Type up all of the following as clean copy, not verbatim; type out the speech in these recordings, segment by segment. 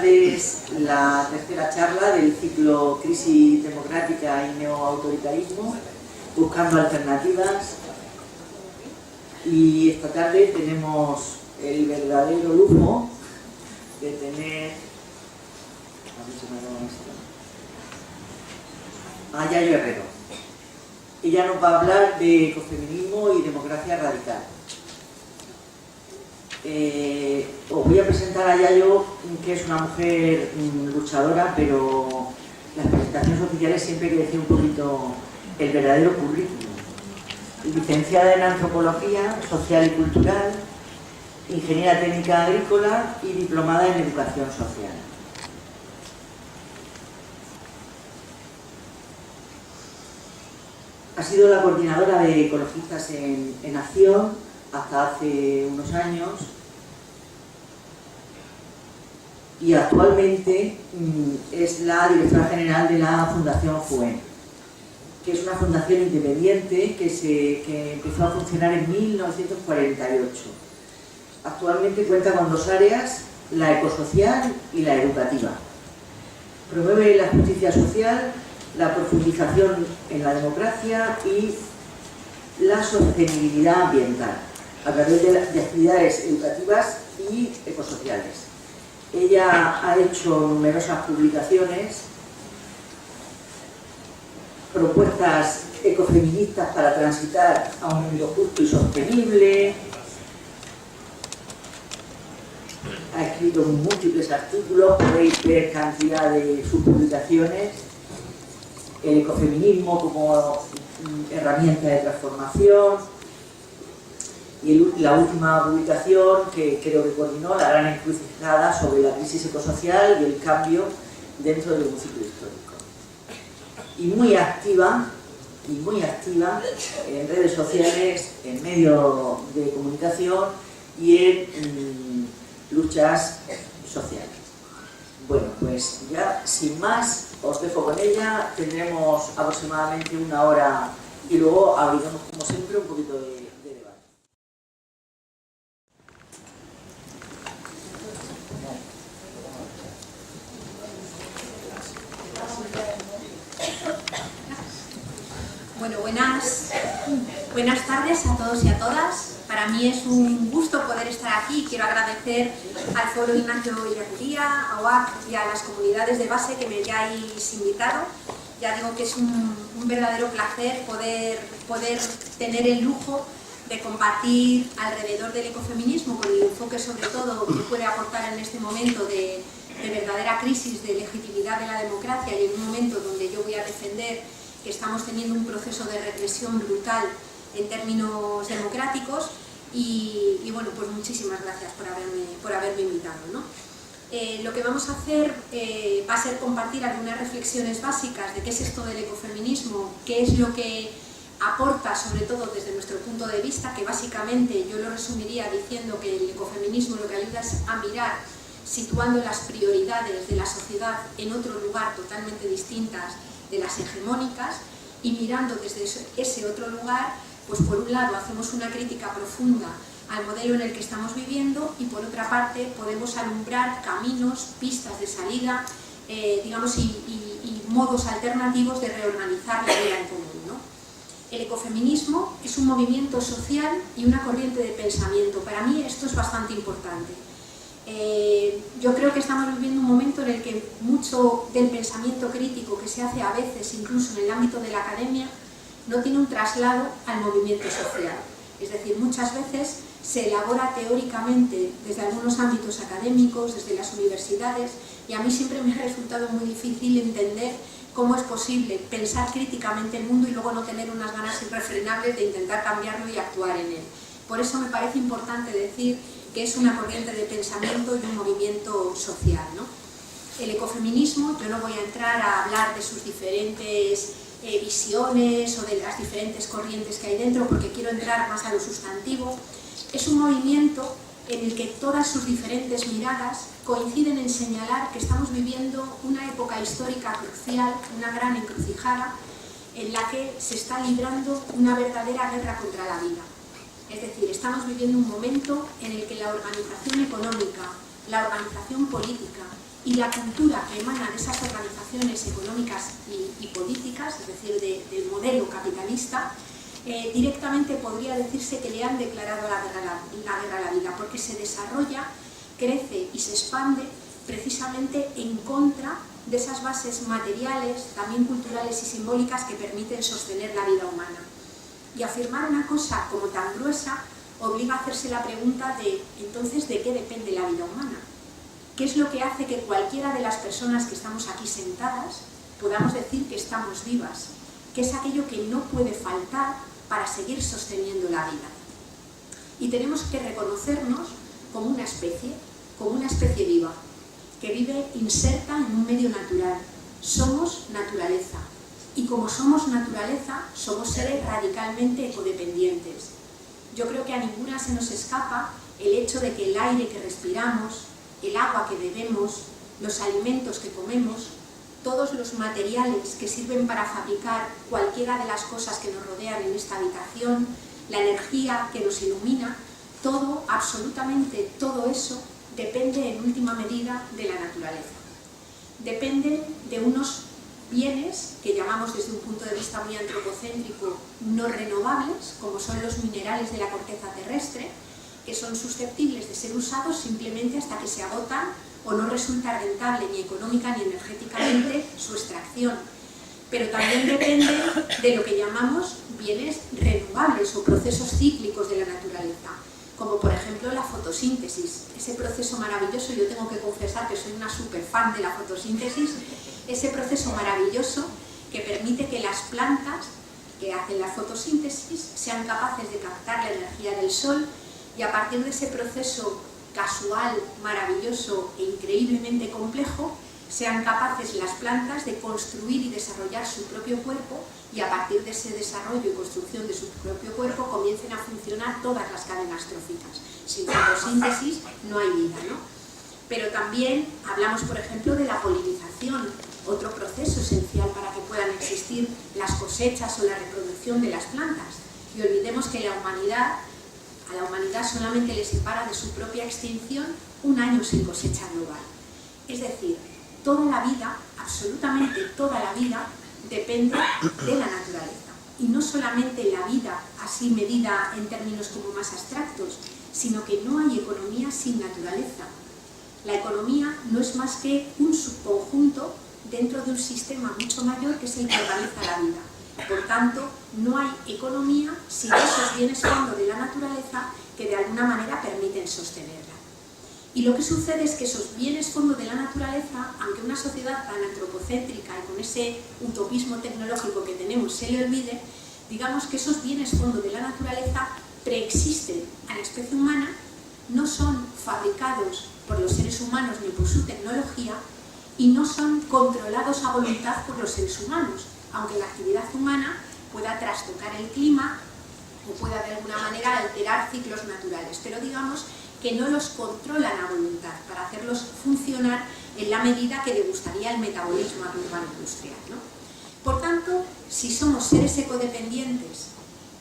presentarles la tercera charla del ciclo Crisis Democrática y Neoautoritarismo, buscando alternativas. Y esta tarde tenemos el verdadero lujo de tener a Yayo Herrero. Ella nos va a hablar de ecofeminismo y democracia radical. Os voy a presentar a Yayo, que es una mujer luchadora, pero las presentaciones oficiales siempre hay que decir un poquito el verdadero currículum. Licenciada en Antropología Social y Cultural, Ingeniera Técnica Agrícola y diplomada en Educación Social. Ha sido la coordinadora de Ecologistas en Acción hasta hace unos años y actualmente es la directora general de la Fundación FUEN, que es una fundación independiente que empezó a funcionar en 1948. Actualmente cuenta con dos áreas, la ecosocial y la educativa. Promueve la justicia social, la profundización en la democracia y la sostenibilidad ambiental a través de actividades educativas y ecosociales. Ella ha hecho numerosas publicaciones, propuestas ecofeministas para transitar a un mundo justo y sostenible. Ha escrito múltiples artículos, podéis ver cantidad de sus publicaciones. El ecofeminismo como herramienta de transformación, y la última publicación que creo que coordinó, La gran encrucijada sobre la crisis ecosocial y el cambio dentro de un ciclo histórico. Y muy activa en redes sociales, en medios de comunicación y en luchas sociales. Bueno, pues ya sin más os dejo con ella, tendremos aproximadamente una hora y luego abriremos como siempre un poquito de debate. Bueno, buenas tardes a todos y a todas. Para mí es un gusto poder estar aquí. Quiero agradecer al Foro Ignacio Ellacuría, a UAC y a las comunidades de base que me hayáis invitado. Ya digo que es un verdadero placer poder tener el lujo de compartir alrededor del ecofeminismo, con el enfoque sobre todo que puede aportar en este momento de verdadera crisis de legitimidad de la democracia y en un momento donde yo voy a defender que estamos teniendo un proceso de represión brutal en términos democráticos y bueno, pues muchísimas gracias por haberme invitado, ¿no? Lo que vamos a hacer va a ser compartir algunas reflexiones básicas de qué es esto del ecofeminismo, qué es lo que aporta, sobre todo desde nuestro punto de vista, que básicamente yo lo resumiría diciendo que el ecofeminismo lo que ayuda es a mirar, situando las prioridades de la sociedad en otro lugar totalmente distintas de las hegemónicas, y mirando desde ese otro lugar, pues por un lado hacemos una crítica profunda al modelo en el que estamos viviendo y por otra parte podemos alumbrar caminos, pistas de salida, digamos, y modos alternativos de reorganizar la vida en común, ¿no? El ecofeminismo es un movimiento social y una corriente de pensamiento. Para mí esto es bastante importante. Yo creo que estamos viviendo un momento en el que mucho del pensamiento crítico que se hace a veces, incluso en el ámbito de la academia, no tiene un traslado al movimiento social. Es decir, muchas veces se elabora teóricamente desde algunos ámbitos académicos, desde las universidades, y a mí siempre me ha resultado muy difícil entender cómo es posible pensar críticamente el mundo y luego no tener unas ganas irrefrenables de intentar cambiarlo y actuar en él. Por eso me parece importante decir que es una corriente de pensamiento y un movimiento social, ¿no? El ecofeminismo, yo no voy a entrar a hablar de sus diferentes visiones o de las diferentes corrientes que hay dentro, porque quiero entrar más a lo sustantivo. Es un movimiento en el que todas sus diferentes miradas coinciden en señalar que estamos viviendo una época histórica crucial, una gran encrucijada, en la que se está librando una verdadera guerra contra la vida. Es decir, estamos viviendo un momento en el que la organización económica, la organización política y la cultura que emana de esas organizaciones económicas y políticas, es decir, del modelo capitalista, directamente podría decirse que le han declarado la guerra a la vida, porque se desarrolla, crece y se expande precisamente en contra de esas bases materiales, también culturales y simbólicas que permiten sostener la vida humana. Y afirmar una cosa como tan gruesa obliga a hacerse la pregunta de, entonces, ¿de qué depende la vida humana? ¿Qué es lo que hace que cualquiera de las personas que estamos aquí sentadas podamos decir que estamos vivas? ¿Qué es aquello que no puede faltar para seguir sosteniendo la vida? Y tenemos que reconocernos como una especie viva, que vive inserta en un medio natural. Somos naturaleza. Y como somos naturaleza, somos seres radicalmente ecodependientes. Yo creo que a ninguna se nos escapa el hecho de que el aire que respiramos, el agua que bebemos, los alimentos que comemos, todos los materiales que sirven para fabricar cualquiera de las cosas que nos rodean en esta habitación, la energía que nos ilumina, todo, absolutamente todo eso, depende en última medida de la naturaleza. Depende de unos bienes que llamamos desde un punto de vista muy antropocéntrico no renovables, como son los minerales de la corteza terrestre, que son susceptibles de ser usados simplemente hasta que se agotan o no resulta rentable ni económica ni energéticamente su extracción. Pero también depende de lo que llamamos bienes renovables o procesos cíclicos de la naturaleza, como por ejemplo la fotosíntesis, ese proceso maravilloso. Yo tengo que confesar que soy una súper fan de la fotosíntesis, ese proceso maravilloso que permite que las plantas que hacen la fotosíntesis sean capaces de captar la energía del sol y a partir de ese proceso casual, maravilloso e increíblemente complejo, sean capaces las plantas de construir y desarrollar su propio cuerpo y a partir de ese desarrollo y construcción de su propio cuerpo comiencen a funcionar todas las cadenas tróficas. Sin fotosíntesis no hay vida, ¿no? Pero también hablamos, por ejemplo, de la polinización, otro proceso esencial para que puedan existir las cosechas o la reproducción de las plantas. Y olvidemos que a la humanidad solamente le separa de su propia extinción un año sin cosecha global. Es decir, toda la vida, absolutamente toda la vida, depende de la naturaleza. Y no solamente la vida así medida en términos como más abstractos, sino que no hay economía sin naturaleza. La economía no es más que un subconjunto dentro de un sistema mucho mayor que es el que organiza la vida. Por tanto, no hay economía sin esos bienes fondo de la naturaleza que de alguna manera permiten sostenerla. Y lo que sucede es que esos bienes fondo de la naturaleza, aunque una sociedad tan antropocéntrica y con ese utopismo tecnológico que tenemos se le olvide, digamos que esos bienes fondo de la naturaleza preexisten a la especie humana, no son fabricados por los seres humanos ni por su tecnología y no son controlados a voluntad por los seres humanos, aunque la actividad humana pueda trastocar el clima o pueda de alguna manera alterar ciclos naturales, pero digamos que no los controlan a voluntad para hacerlos funcionar en la medida que le gustaría el metabolismo urbano industrial, ¿no? Por tanto, si somos seres ecodependientes,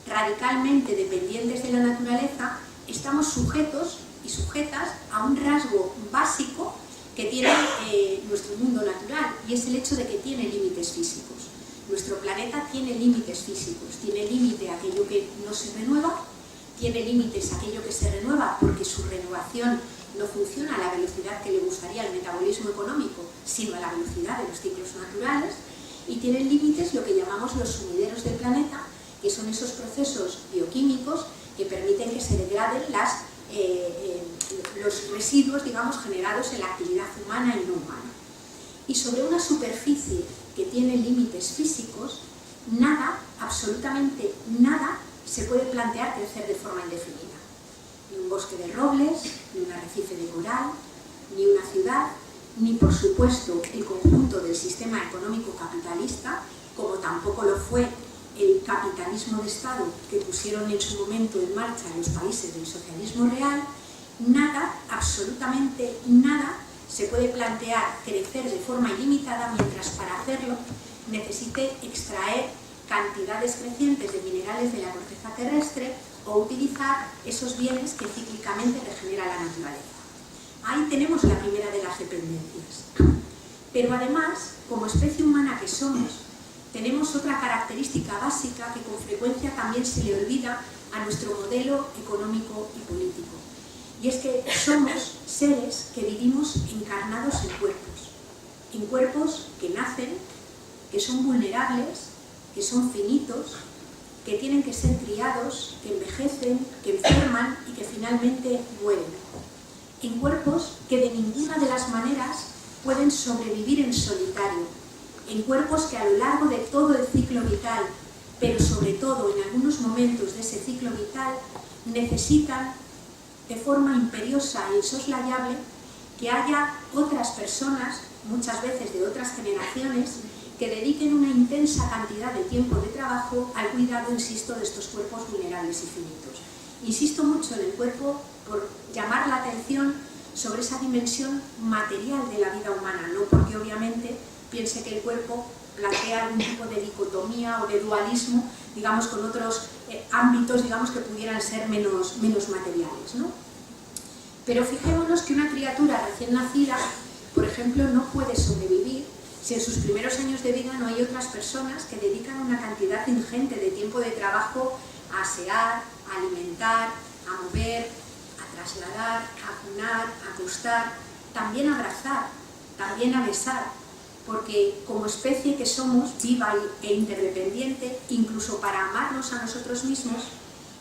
radicalmente dependientes de la naturaleza, estamos sujetos y sujetas a un rasgo básico que tiene nuestro mundo natural, y es el hecho de que tiene límites físicos. Nuestro planeta tiene límites físicos, tiene límite aquello que no se renueva, tiene límites aquello que se renueva porque su renovación no funciona a la velocidad que le gustaría el metabolismo económico, sino a la velocidad de los ciclos naturales, y tiene límites lo que llamamos los sumideros del planeta, que son esos procesos bioquímicos que permiten que se degraden los residuos, digamos, generados en la actividad humana y no humana. Y sobre una superficie que tiene límites físicos, nada, absolutamente nada, se puede plantear crecer de forma indefinida. Ni un bosque de robles, ni un arrecife de coral, ni una ciudad, ni por supuesto el conjunto del sistema económico capitalista, como tampoco lo fue el capitalismo de Estado que pusieron en su momento en marcha los países del socialismo real. Nada, absolutamente nada, se puede plantear crecer de forma ilimitada mientras para hacerlo necesite extraer cantidades crecientes de minerales de la corteza terrestre o utilizar esos bienes que cíclicamente regenera la naturaleza. ahí tenemos la primera de las dependencias. Pero además, como especie humana que somos, tenemos otra característica básica que con frecuencia también se le olvida a nuestro modelo económico y político. Y es que somos seres que vivimos encarnados en cuerpos que nacen, que son vulnerables, que son finitos, que tienen que ser criados, que envejecen, que enferman y que finalmente mueren. En cuerpos que de ninguna de las maneras pueden sobrevivir en solitario, en cuerpos que a lo largo de todo el ciclo vital, pero sobre todo en algunos momentos de ese ciclo vital, necesitan de forma imperiosa e insoslayable que haya otras personas, muchas veces de otras generaciones, que dediquen una intensa cantidad de tiempo de trabajo al cuidado, insisto, de estos cuerpos vulnerables y finitos. Insisto mucho en el cuerpo por llamar la atención sobre esa dimensión material de la vida humana, no porque obviamente piense que el cuerpo plantea algún tipo de dicotomía o de dualismo, digamos, con otros ámbitos, digamos, que pudieran ser menos materiales, ¿no? Pero fijémonos que una criatura recién nacida, por ejemplo, no puede sobrevivir si en sus primeros años de vida no hay otras personas que dedican una cantidad ingente de tiempo de trabajo a asear, a alimentar, a mover, a trasladar, a cunar, a acostar, también a abrazar, también a besar, porque como especie que somos viva e interdependiente, incluso para amarnos a nosotros mismos,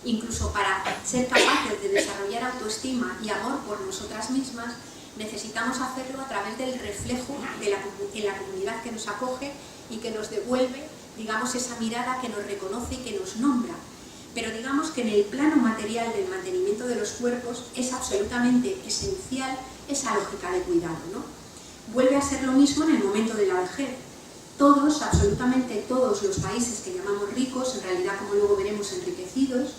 incluso para ser capaces de desarrollar autoestima y amor por nosotras mismas, necesitamos hacerlo a través del reflejo en la comunidad que nos acoge y que nos devuelve, digamos, esa mirada que nos reconoce y que nos nombra. Pero digamos que en el plano material del mantenimiento de los cuerpos es absolutamente esencial esa lógica de cuidado, ¿no? Vuelve a ser lo mismo en el momento de la vejez. Todos, absolutamente todos los países que llamamos ricos, en realidad, como luego veremos, enriquecidos,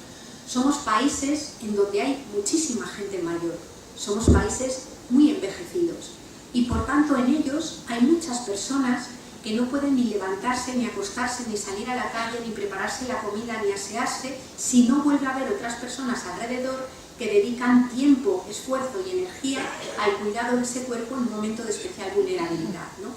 somos países en donde hay muchísima gente mayor. Somos países muy envejecidos y por tanto en ellos hay muchas personas que no pueden ni levantarse, ni acostarse, ni salir a la calle, ni prepararse la comida, ni asearse, si no vuelve a haber otras personas alrededor que dedican tiempo, esfuerzo y energía al cuidado de ese cuerpo en un momento de especial vulnerabilidad, ¿no?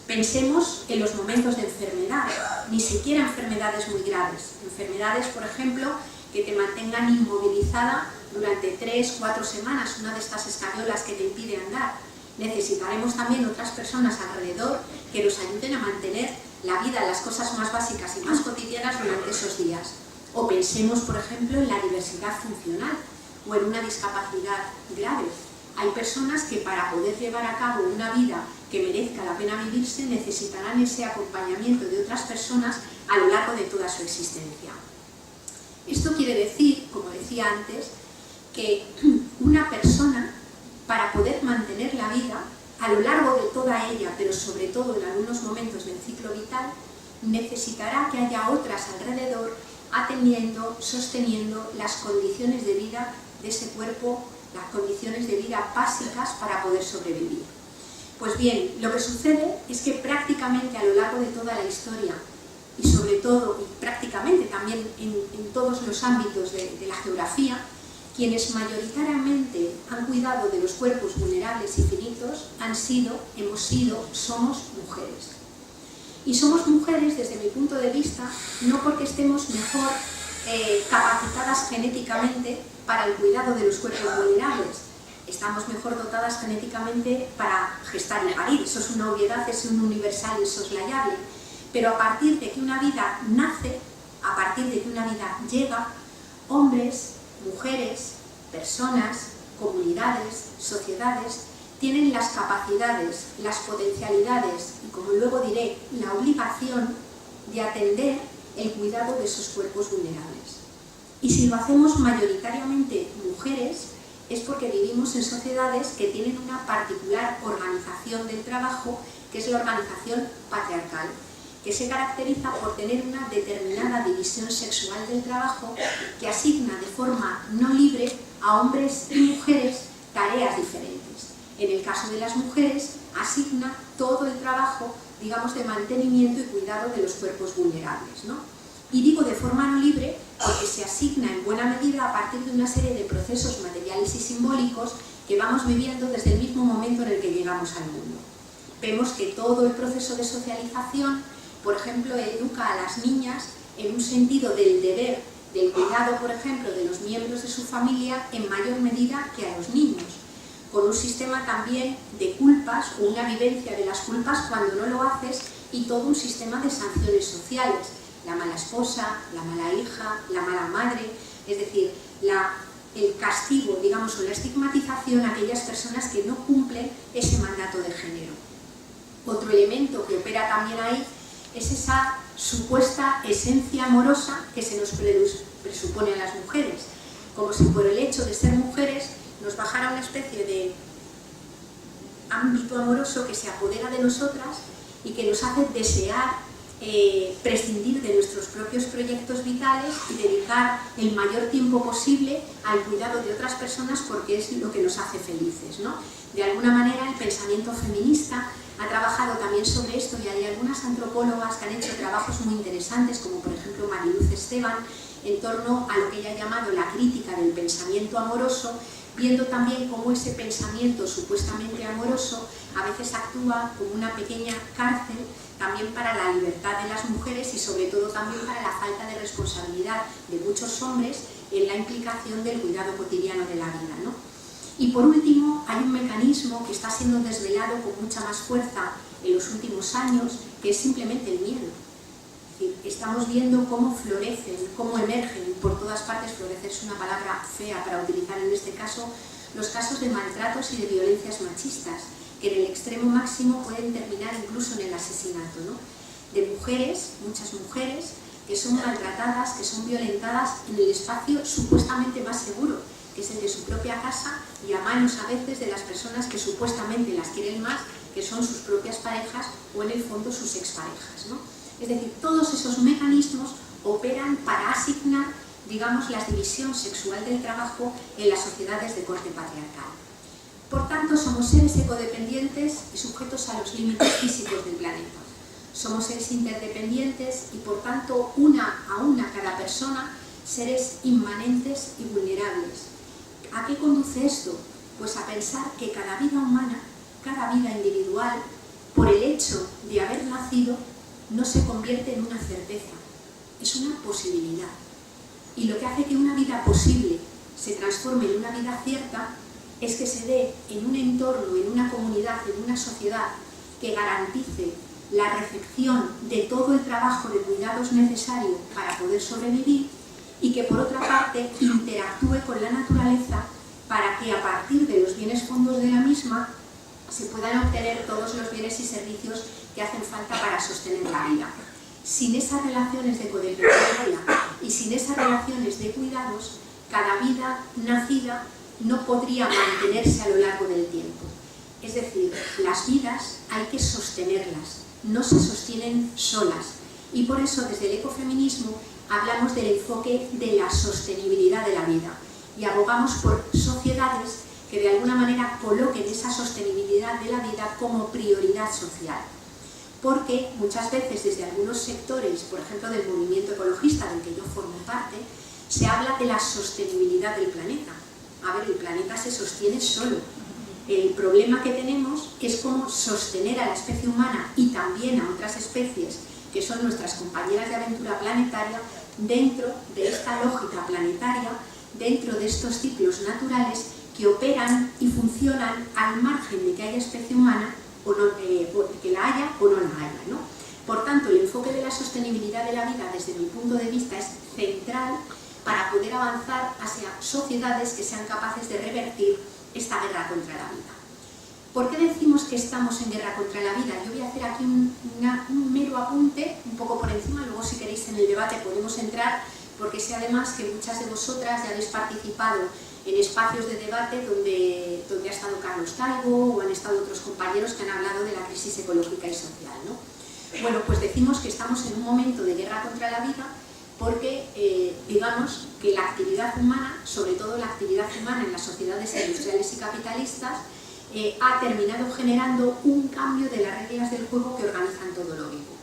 Pensemos en los momentos de enfermedad, ni siquiera enfermedades muy graves, enfermedades, por ejemplo, que te mantengan inmovilizada durante 3-4 semanas, una de estas escayolas que te impide andar. Necesitaremos también otras personas alrededor que nos ayuden a mantener la vida, las cosas más básicas y más cotidianas durante esos días. O pensemos, por ejemplo, en la diversidad funcional o en una discapacidad grave. Hay personas que para poder llevar a cabo una vida que merezca la pena vivirse necesitarán ese acompañamiento de otras personas a lo largo de toda su existencia. Esto quiere decir, como decía antes, que una persona, para poder mantener la vida, a lo largo de toda ella, pero sobre todo en algunos momentos del ciclo vital, necesitará que haya otras alrededor atendiendo, sosteniendo las condiciones de vida de ese cuerpo, las condiciones de vida básicas para poder sobrevivir. Pues bien, lo que sucede es que prácticamente a lo largo de toda la historia, y sobre todo, y prácticamente también en todos los ámbitos de la geografía, quienes mayoritariamente han cuidado de los cuerpos vulnerables y finitos hemos sido, somos mujeres. Y somos mujeres, desde mi punto de vista, no porque estemos mejor capacitadas genéticamente para el cuidado de los cuerpos vulnerables. Estamos mejor dotadas genéticamente para gestar y parir. Eso es una obviedad, es un universal insoslayable. Pero a partir de que una vida nace, a partir de que una vida llega, hombres, mujeres, personas, comunidades, sociedades, tienen las capacidades, las potencialidades y, como luego diré, la obligación de atender el cuidado de esos cuerpos vulnerables. Y si lo hacemos mayoritariamente mujeres, es porque vivimos en sociedades que tienen una particular organización del trabajo, que es la organización patriarcal, que se caracteriza por tener una determinada división sexual del trabajo que asigna de forma no libre a hombres y mujeres tareas diferentes. En el caso de las mujeres, asigna todo el trabajo, digamos, de mantenimiento y cuidado de los cuerpos vulnerables, ¿no? Y digo de forma no libre porque se asigna en buena medida a partir de una serie de procesos materiales y simbólicos que vamos viviendo desde el mismo momento en el que llegamos al mundo. Vemos que todo el proceso de socialización, por ejemplo, educa a las niñas en un sentido del deber, del cuidado, por ejemplo, de los miembros de su familia en mayor medida que a los niños, con un sistema también de culpas o una vivencia de las culpas cuando no lo haces y todo un sistema de sanciones sociales, la mala esposa, la mala hija, la mala madre, es decir, el castigo, digamos, o la estigmatización a aquellas personas que no cumplen ese mandato de género. Otro elemento que opera también ahí es esa supuesta esencia amorosa que se nos presupone a las mujeres, como si por el hecho de ser mujeres nos bajara una especie de ámbito amoroso que se apodera de nosotras y que nos hace desear prescindir de nuestros propios proyectos vitales y dedicar el mayor tiempo posible al cuidado de otras personas porque es lo que nos hace felices, ¿no? De alguna manera el pensamiento feminista ha trabajado también sobre esto y hay algunas antropólogas que han hecho trabajos muy interesantes, como por ejemplo Mariluz Esteban, en torno a lo que ella ha llamado la crítica del pensamiento amoroso, viendo también cómo ese pensamiento supuestamente amoroso a veces actúa como una pequeña cárcel también para la libertad de las mujeres y sobre todo también para la falta de responsabilidad de muchos hombres en la implicación del cuidado cotidiano de la vida, ¿no? Y por último, hay un mecanismo que está siendo desvelado con mucha más fuerza en los últimos años, que es simplemente el miedo. Es decir, estamos viendo cómo florecen, cómo emergen, por todas partes, florecer es una palabra fea para utilizar en este caso, los casos de maltratos y de violencias machistas, que en el extremo máximo pueden terminar incluso en el asesinato, ¿no? De mujeres, muchas mujeres, que son maltratadas, que son violentadas en el espacio supuestamente más seguro, que es el de su propia casa y a manos a veces de las personas que supuestamente las quieren más, que son sus propias parejas o en el fondo sus exparejas, ¿no? Es decir, todos esos mecanismos operan para asignar, digamos, la división sexual del trabajo en las sociedades de corte patriarcal. Por tanto, somos seres ecodependientes y sujetos a los límites físicos del planeta. Somos seres interdependientes y, por tanto, una a una cada persona, seres inmanentes y vulnerables. ¿A qué conduce esto? Pues a pensar que cada vida humana, cada vida individual, por el hecho de haber nacido, no se convierte en una certeza, es una posibilidad. Y lo que hace que una vida posible se transforme en una vida cierta es que se dé en un entorno, en una comunidad, en una sociedad que garantice la recepción de todo el trabajo de cuidados necesario para poder sobrevivir y que por otra parte interactúe con la naturaleza para que a partir de los bienes fondos de la misma se puedan obtener todos los bienes y servicios que hacen falta para sostener la vida. Sin esas relaciones de codependencia y sin esas relaciones de cuidados, cada vida nacida no podría mantenerse a lo largo del tiempo. Es decir, las vidas hay que sostenerlas, no se sostienen solas. Y por eso desde el ecofeminismo hablamos del enfoque de la sostenibilidad de la vida y abogamos por sociedades que de alguna manera coloquen esa sostenibilidad de la vida como prioridad social. Porque muchas veces desde algunos sectores, por ejemplo del movimiento ecologista del que yo formo parte, se habla de la sostenibilidad del planeta. A ver, el planeta se sostiene solo. El problema que tenemos es cómo sostener a la especie humana y también a otras especies que son nuestras compañeras de aventura planetaria dentro de esta lógica planetaria, dentro de estos ciclos naturales que operan y funcionan al margen de que haya especie humana o no, que la haya o no la haya, ¿no? Por tanto, el enfoque de la sostenibilidad de la vida desde mi punto de vista es central para poder avanzar hacia sociedades que sean capaces de revertir esta guerra contra la vida. ¿Por qué decimos que estamos en guerra contra la vida? Yo voy a hacer aquí un mero apunte, un poco por encima, luego si queréis en el debate podemos entrar, porque sé además que muchas de vosotras ya habéis participado en espacios de debate donde ha estado Carlos Talgo o han estado otros compañeros que han hablado de la crisis ecológica y social, ¿no? Bueno, pues decimos que estamos en un momento de guerra contra la vida porque digamos que la actividad humana, sobre todo la actividad humana en las sociedades industriales y capitalistas, ha terminado generando un cambio de las reglas del juego que organizan todo lo vivo.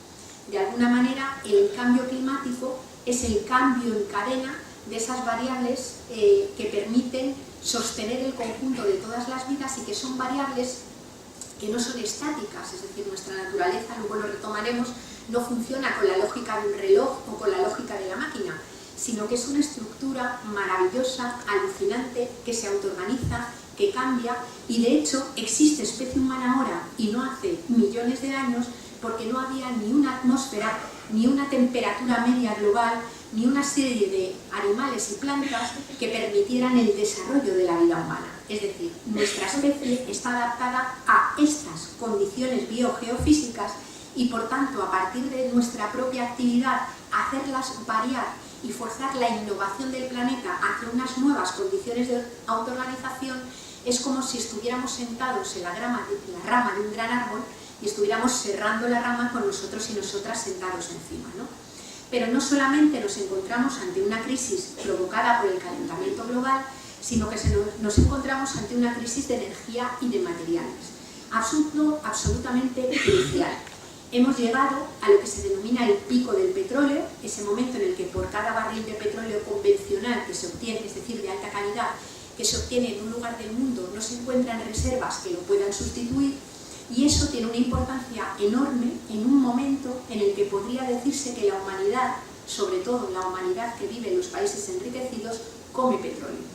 De alguna manera, el cambio climático es el cambio en cadena de esas variables que permiten sostener el conjunto de todas las vidas y que son variables que no son estáticas, es decir, nuestra naturaleza, luego lo retomaremos, no funciona con la lógica de un reloj o con la lógica de la máquina, sino que es una estructura maravillosa, alucinante, que se autoorganiza, que cambia, y de hecho existe especie humana ahora y no hace millones de años porque no había ni una atmósfera, ni una temperatura media global, ni una serie de animales y plantas que permitieran el desarrollo de la vida humana. Es decir, nuestra especie está adaptada a estas condiciones biogeofísicas y por tanto a partir de nuestra propia actividad hacerlas variar y forzar la innovación del planeta hacia unas nuevas condiciones de autoorganización es como si estuviéramos sentados en la rama de un gran árbol y estuviéramos serrando la rama con nosotros y nosotras sentados encima, ¿no? Pero no solamente nos encontramos ante una crisis provocada por el calentamiento global, sino que nos encontramos ante una crisis de energía y de materiales. Asunto absolutamente crucial. Hemos llegado a lo que se denomina el pico del petróleo, ese momento en el que por cada barril de petróleo convencional que se obtiene, es decir, de alta calidad, que se obtiene en un lugar del mundo, no se encuentran reservas que lo puedan sustituir, y eso tiene una importancia enorme en un momento en el que podría decirse que la humanidad, sobre todo la humanidad que vive en los países enriquecidos, come petróleo.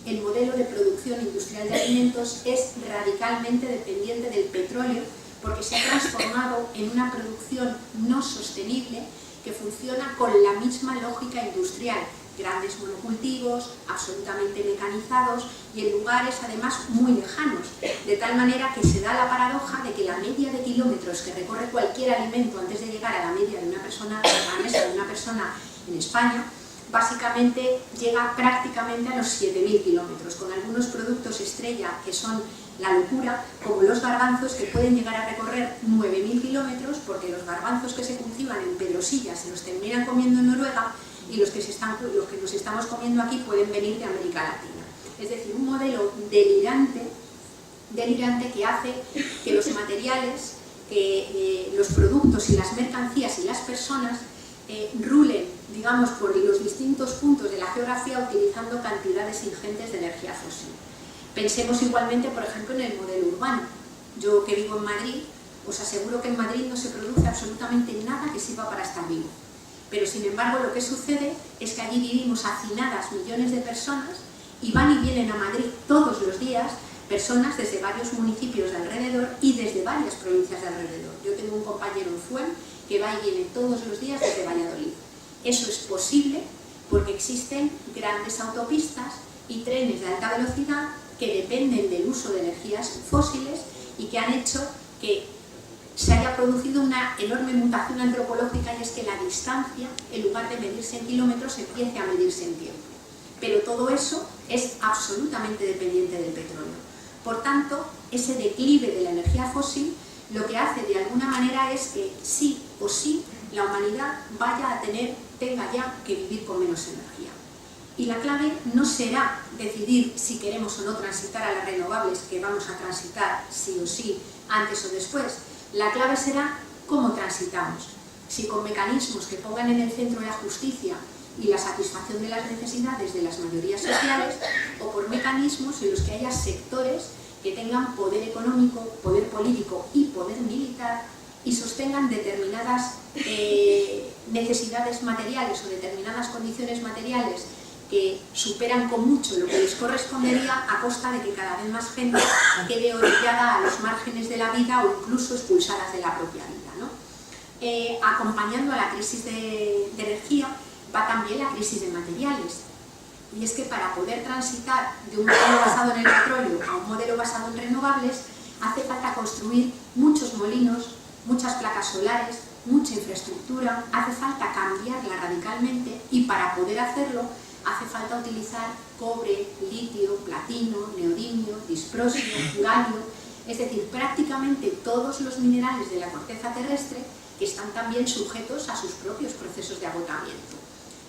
El modelo de producción industrial de alimentos es radicalmente dependiente del petróleo porque se ha transformado en una producción no sostenible que funciona con la misma lógica industrial, grandes monocultivos, absolutamente mecanizados y en lugares además muy lejanos, de tal manera que se da la paradoja de que la media de kilómetros que recorre cualquier alimento antes de llegar a la media de una persona, a la mesa de una persona en España, básicamente llega prácticamente a los 7.000 kilómetros, con algunos productos estrella que son la locura, como los garbanzos, que pueden llegar a recorrer 9.000 kilómetros, porque los garbanzos que se cultivan en Pedrosilla se los terminan comiendo en Noruega y los que nos estamos comiendo aquí pueden venir de América Latina. Es decir, un modelo delirante que hace que los materiales, que los productos y las mercancías y las personas rulen, digamos, por los distintos puntos de la geografía utilizando cantidades ingentes de energía fósil. Pensemos igualmente, por ejemplo, en el modelo urbano. Yo que vivo en Madrid, os aseguro que en Madrid no se produce absolutamente nada que sirva para estar vivo. Pero sin embargo lo que sucede es que allí vivimos hacinadas millones de personas y van y vienen a Madrid todos los días personas desde varios municipios de alrededor y desde varias provincias de alrededor. Yo tengo un compañero en Fuén que va y viene todos los días desde Valladolid. Eso es posible porque existen grandes autopistas y trenes de alta velocidad que dependen del uso de energías fósiles y que han hecho que se haya producido una enorme mutación antropológica, y es que la distancia, en lugar de medirse en kilómetros, empiece a medirse en tiempo. Pero todo eso es absolutamente dependiente del petróleo. Por tanto, ese declive de la energía fósil lo que hace de alguna manera es que sí o sí la humanidad tenga ya que vivir con menos energía. Y la clave no será decidir si queremos o no transitar a las renovables, que vamos a transitar sí o sí, antes o después. La clave será cómo transitamos, si con mecanismos que pongan en el centro la justicia y la satisfacción de las necesidades de las mayorías sociales, o por mecanismos en los que haya sectores que tengan poder económico, poder político y poder militar y sostengan determinadas necesidades materiales o determinadas condiciones materiales que superan con mucho lo que les correspondería a costa de que cada vez más gente quede orillada a los márgenes de la vida o incluso expulsadas de la propia vida, ¿no? Acompañando a la crisis de energía va también la crisis de materiales. Y es que para poder transitar de un modelo basado en el petróleo a un modelo basado en renovables hace falta construir muchos molinos, muchas placas solares, mucha infraestructura, hace falta cambiarla radicalmente y para poder hacerlo hace falta utilizar cobre, litio, platino, neodimio, disprosio, galio, es decir, prácticamente todos los minerales de la corteza terrestre que están también sujetos a sus propios procesos de agotamiento.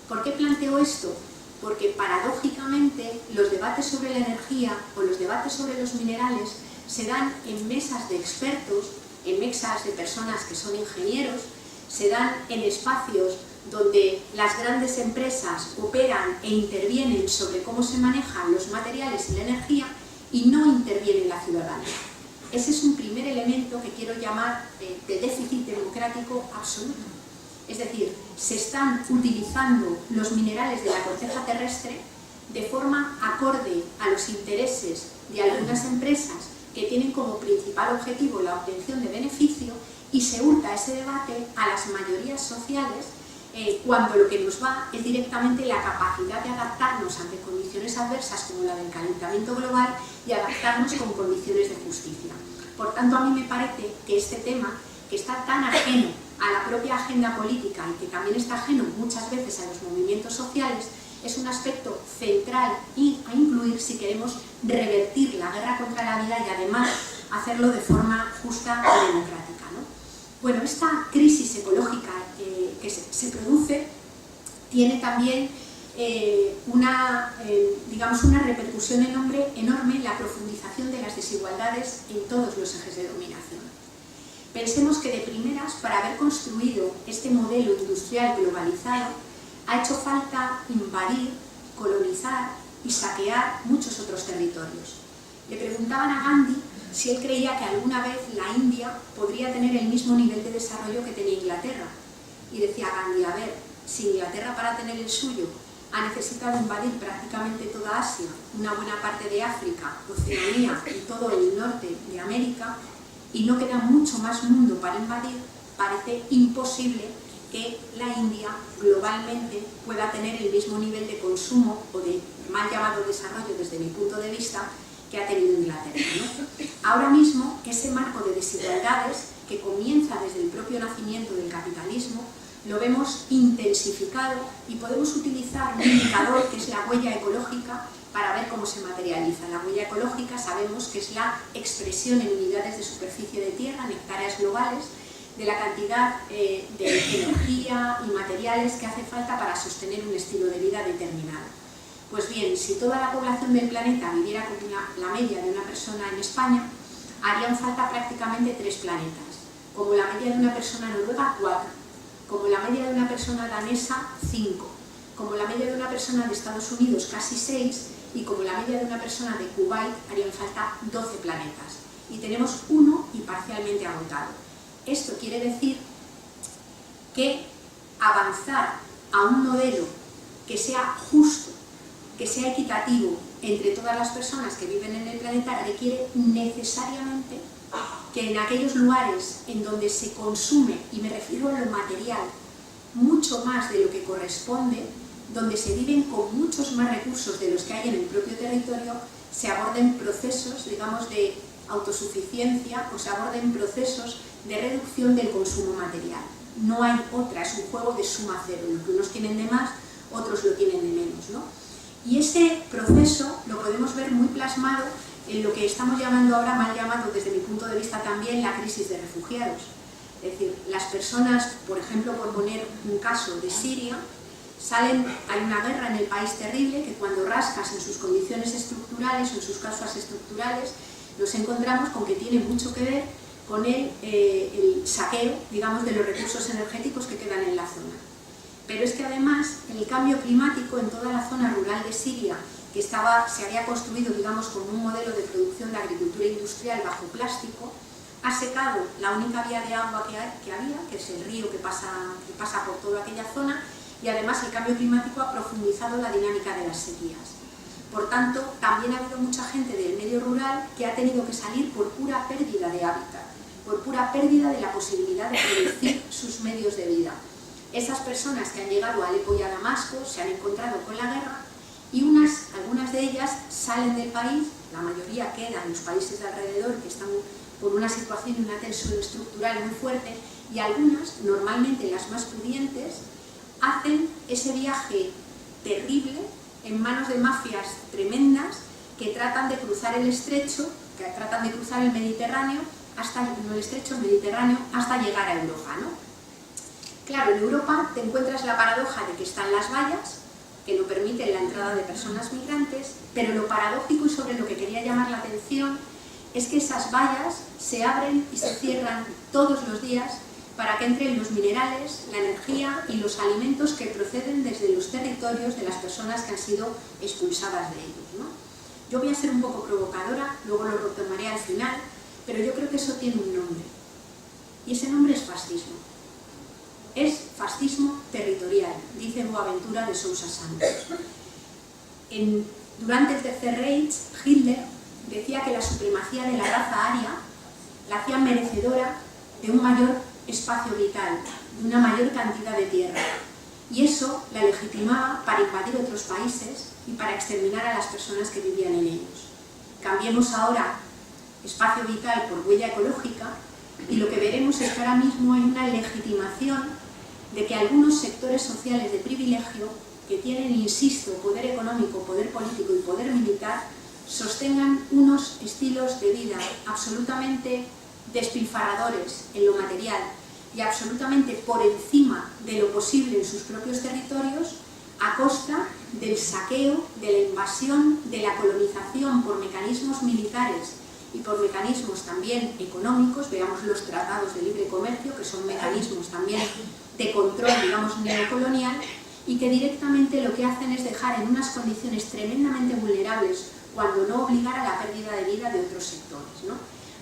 ¿Por qué planteo esto? Porque paradójicamente los debates sobre la energía o los debates sobre los minerales se dan en mesas de expertos, en mesas de personas que son ingenieros, se dan en espacios donde las grandes empresas operan e intervienen sobre cómo se manejan los materiales y la energía y no interviene la ciudadanía. Ese es un primer elemento que quiero llamar de déficit democrático absoluto. Es decir, se están utilizando los minerales de la corteza terrestre de forma acorde a los intereses de algunas empresas que tienen como principal objetivo la obtención de beneficio, y se hurta ese debate a las mayorías sociales cuando lo que nos va es directamente la capacidad de adaptarnos ante condiciones adversas como la del calentamiento global y adaptarnos con condiciones de justicia. Por tanto, a mí me parece que este tema, que está tan ajeno a la propia agenda política y que también está ajeno muchas veces a los movimientos sociales, es un aspecto central a incluir si queremos revertir la guerra contra la vida y además hacerlo de forma justa y democrática, ¿no? Bueno, esta crisis ecológica que se produce tiene también digamos, una repercusión enorme en la profundización de las desigualdades en todos los ejes de dominación. Pensemos que de primeras, para haber construido este modelo industrial globalizado, ha hecho falta invadir, colonizar y saquear muchos otros territorios. Le preguntaban a Gandhi si él creía que alguna vez la India podría tener el mismo nivel de desarrollo que tenía Inglaterra. Y decía Gandhi, a ver, si Inglaterra para tener el suyo ha necesitado invadir prácticamente toda Asia, una buena parte de África, Oceanía y todo el norte de América, y no queda mucho más mundo para invadir, parece imposible que la India globalmente pueda tener el mismo nivel de consumo o de mal llamado desarrollo desde mi punto de vista que ha tenido Inglaterra, ¿no? Ahora mismo ese marco de desigualdades que comienza desde el propio nacimiento del capitalismo lo vemos intensificado y podemos utilizar un indicador que es la huella ecológica para ver cómo se materializa. La huella ecológica sabemos que es la expresión en unidades de superficie de tierra, en hectáreas globales, de la cantidad de energía y materiales que hace falta para sostener un estilo de vida determinado. Pues bien, si toda la población del planeta viviera con la media de una persona en España, harían falta prácticamente 3 planetas. Como la media de una persona noruega, 4. Como la media de una persona danesa, 5. Como la media de una persona de Estados Unidos, casi 6. Y como la media de una persona de Kuwait, harían falta 12 planetas. Y tenemos uno y parcialmente agotado. Esto quiere decir que avanzar a un modelo que sea justo, que sea equitativo entre todas las personas que viven en el planeta requiere necesariamente que en aquellos lugares en donde se consume, y me refiero a lo material, mucho más de lo que corresponde, donde se viven con muchos más recursos de los que hay en el propio territorio, se aborden procesos, digamos, de autosuficiencia o se aborden procesos de reducción del consumo material. No hay otra, es un juego de suma cero, lo que unos tienen de más, otros lo tienen de menos, ¿no? Y ese proceso lo podemos ver muy plasmado en lo que estamos llamando ahora, mal llamado desde mi punto de vista también, la crisis de refugiados. Es decir, las personas, por ejemplo, por poner un caso de Siria, hay una guerra en el país terrible que cuando rascas en sus condiciones estructurales o en sus causas estructurales, nos encontramos con que tiene mucho que ver con el saqueo, digamos, de los recursos energéticos que quedan en la zona. Pero es que además el cambio climático en toda la zona rural de Siria, que se había construido, digamos, como un modelo de producción de agricultura industrial bajo plástico, ha secado la única vía de agua que había, que es el río que pasa por toda aquella zona, y además el cambio climático ha profundizado la dinámica de las sequías. Por tanto, también ha habido mucha gente del medio rural que ha tenido que salir por pura pérdida de hábitat, por pura pérdida de la posibilidad de producir sus medios de vida. Esas personas que han llegado a Alepo y a Damasco se han encontrado con la guerra y algunas de ellas salen del país, la mayoría quedan en los países de alrededor que están con una situación y una tensión estructural muy fuerte, y algunas, normalmente las más pudientes, hacen ese viaje terrible en manos de mafias tremendas que tratan de cruzar el estrecho, que tratan de cruzar el Mediterráneo, el Mediterráneo hasta llegar a Europa, ¿no? Claro, en Europa te encuentras la paradoja de que están las vallas, que no permiten la entrada de personas migrantes, pero lo paradójico y sobre lo que quería llamar la atención es que esas vallas se abren y se cierran todos los días para que entren los minerales, la energía y los alimentos que proceden desde los territorios de las personas que han sido expulsadas de ellos, ¿no? Yo voy a ser un poco provocadora, luego lo retomaré al final, pero yo creo que eso tiene un nombre, y ese nombre es fascismo. Es fascismo territorial, dice Boaventura de Sousa Santos. Durante el Tercer Reich, Hitler decía que la supremacía de la raza aria la hacía merecedora de un mayor espacio vital, de una mayor cantidad de tierra, y eso la legitimaba para invadir otros países y para exterminar a las personas que vivían en ellos. Cambiemos ahora espacio vital por huella ecológica y lo que veremos es que ahora mismo hay una legitimación de que algunos sectores sociales de privilegio que tienen, insisto, poder económico, poder político y poder militar, sostengan unos estilos de vida absolutamente despilfarradores en lo material y absolutamente por encima de lo posible en sus propios territorios, a costa del saqueo, de la invasión, de la colonización por mecanismos militares y por mecanismos también económicos. Veamos los tratados de libre comercio, que son mecanismos también de control, digamos, neocolonial, y que directamente lo que hacen es dejar en unas condiciones tremendamente vulnerables, cuando no obligar a la pérdida de vida de otros sectores, ¿no?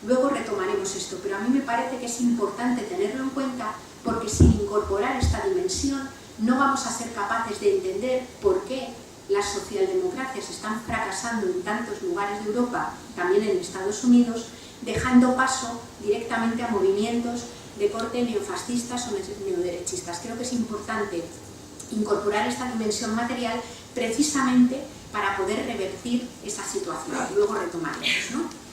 Luego retomaremos esto, pero a mí me parece que es importante tenerlo en cuenta, porque sin incorporar esta dimensión no vamos a ser capaces de entender por qué las socialdemocracias están fracasando en tantos lugares de Europa, también en Estados Unidos, dejando paso directamente a movimientos de corte neofascistas o neoderechistas. Creo que es importante incorporar esta dimensión material precisamente para poder revertir esa situación. Luego retomaremos, ¿no?